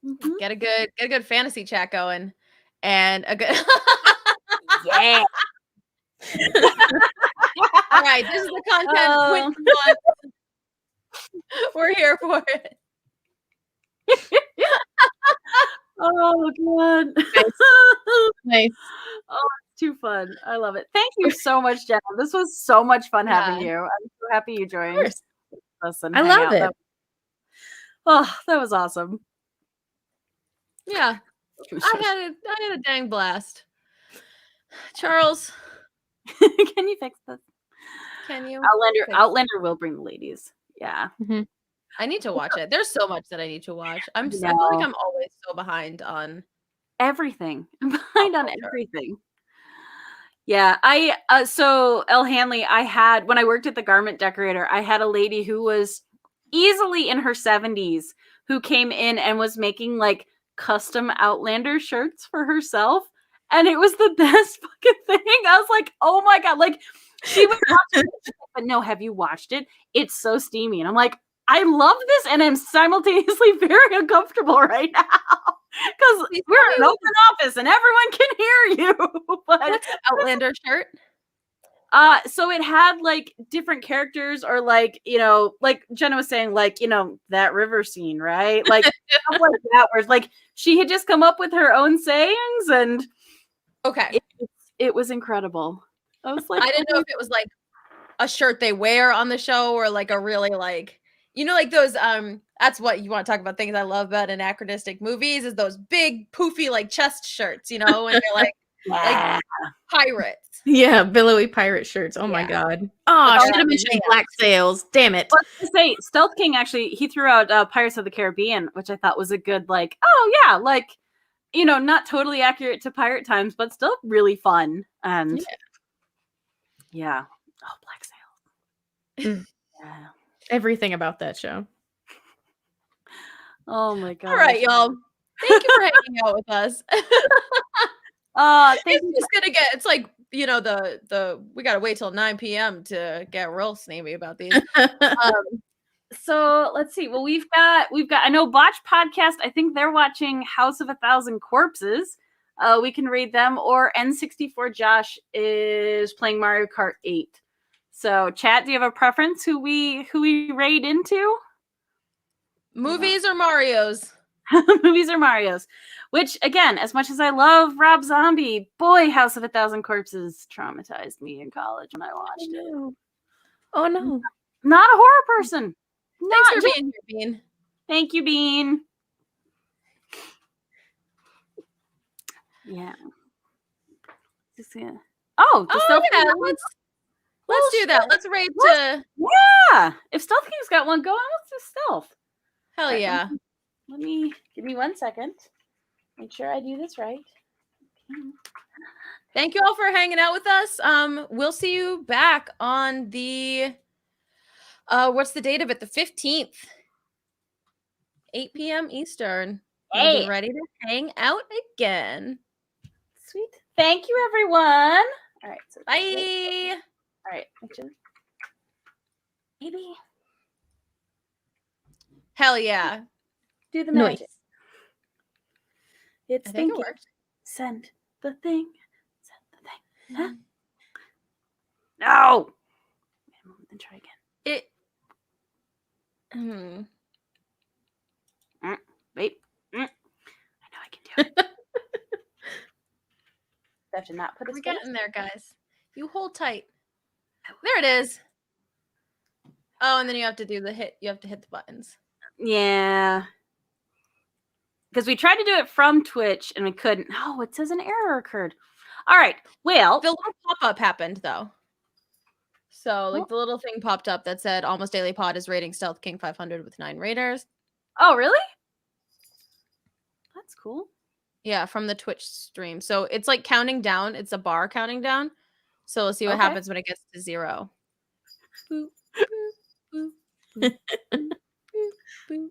Mhm. get a good fantasy chat going, and a good. Yeah. All right, this is the content Quinn wants. We're here for it. Oh god. Nice. Too fun. I love it. Thank you so much, Jenna. This was so much fun having Yeah. you. I'm so happy you joined us. And I hang love out. it. That was awesome. Yeah, I had a dang blast. Charles, Can you fix this? can you? Outlander will bring the ladies. Yeah. I need to watch it. There's so much that I need to watch. I feel like No. I'm always so behind on Everything. I'm behind on culture. everything. Yeah. So Elle Hanley, when I worked at the garment decorator, I had a lady who was easily in her 70s who came in and was making like custom Outlander shirts for herself. And it was the best fucking thing. I was like, oh my God. Like, she would watch it, but no, have you watched it? It's so steamy. And I'm like, I love this, and I'm simultaneously very uncomfortable right now. Because we're in an open office and everyone can hear you. But what's an Outlander shirt? so it had like different characters, or like, like Jenna was saying, like, that river scene, right? Like stuff like that, where it's like she had just come up with her own sayings, and Okay. it was incredible. I was like, I didn't know if it was like a shirt they wear on the show, or like a really like, like those that's what you want to talk about, things I love about anachronistic movies is those big poofy like chest shirts, and you're like like pirates. Yeah, billowy pirate shirts. Oh my Yeah. God. Oh, Oh, should have mentioned man. Black Sails. Damn it. I was gonna say, Stealth King actually, he threw out Pirates of the Caribbean, which I thought was a good, like, oh yeah, like, not totally accurate to pirate times, but still really fun. And yeah. Oh, Black Sails. Yeah. Everything about that show. Oh my God. All right, y'all. Thank you for hanging out with us. Thank you. It's gonna get. It's like the we gotta wait till 9 p.m. to get real snavy about these. So let's see. Well, we've got. I know Botch Podcast. I think they're watching House of a Thousand Corpses. We can read them, or N64 Josh is playing Mario Kart 8. So, chat, do you have a preference who we raid into? Movies or Mario's? Movies or Mario's? Which, again, as much as I love Rob Zombie, boy, House of a Thousand Corpses traumatized me in college when I watched it. Oh no. Not a horror person. Thanks for being here, Bean. Thank you, Bean. Yeah. Just gonna... Oh, does Oh Stealth yeah, King have one? let's do that. Let's raid What? to Yeah. If Stealth King's got one going, let's do Stealth. hell All right, yeah. Let me give me 1 second. Make sure I do this right. Thank you all for hanging out with us. We'll see you back on the what's the date of it? The 15th. 8 p.m. Eastern. We'll Hey. be ready to hang out again. Sweet. Thank you, everyone. All right. So Bye. All right. Maybe Hell yeah. do the Nice. magic. It's I think it thinking. worked. Send the thing. Send the thing. Huh? No. Then try again. It. Hmm. Wait. I know I can do it. I have to not put a We're space. getting there, guys. You hold tight. There it is. Oh, and then you have to do the hit. You have to hit the buttons. Yeah. Because we tried to do it from Twitch and we couldn't. Oh, it says an error occurred. All right. Well, The little pop-up happened though. So like the little thing popped up that said Almost Daily Pod is rating Stealth King 500 with 9 raters. oh, really? That's cool. Yeah, from the Twitch stream. So it's like counting down. It's a bar counting down. So let's see what Okay. happens when it gets to 0. Boop, boop, boop, boop, boop, boop.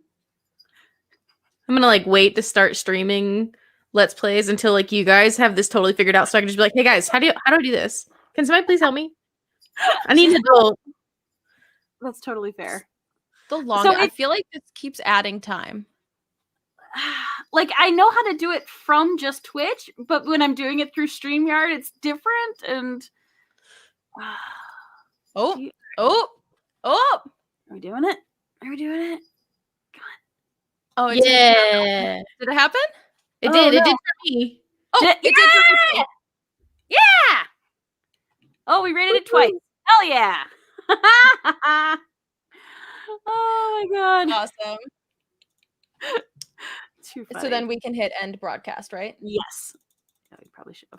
I'm gonna like wait to start streaming Let's Plays until like you guys have this totally figured out, so I can just be like, "Hey guys, how do I do this? Can somebody please help me? I need to know." That's totally fair. The longer I it- feel like this keeps adding time. Like, I know how to do it from just Twitch, but when I'm doing it through StreamYard, it's different. And Oh, Do you- oh, oh, are we doing it? Are we doing it? oh! It didn't happen. Yeah, Did it happen? it Oh, did. It no. did for me. Oh, Did- it did for me too. Yeah! Oh, we rated it twice. Hell yeah! Oh my god. Awesome. Too funny. So then we can hit end broadcast, right? Yes. Yeah, we probably should have.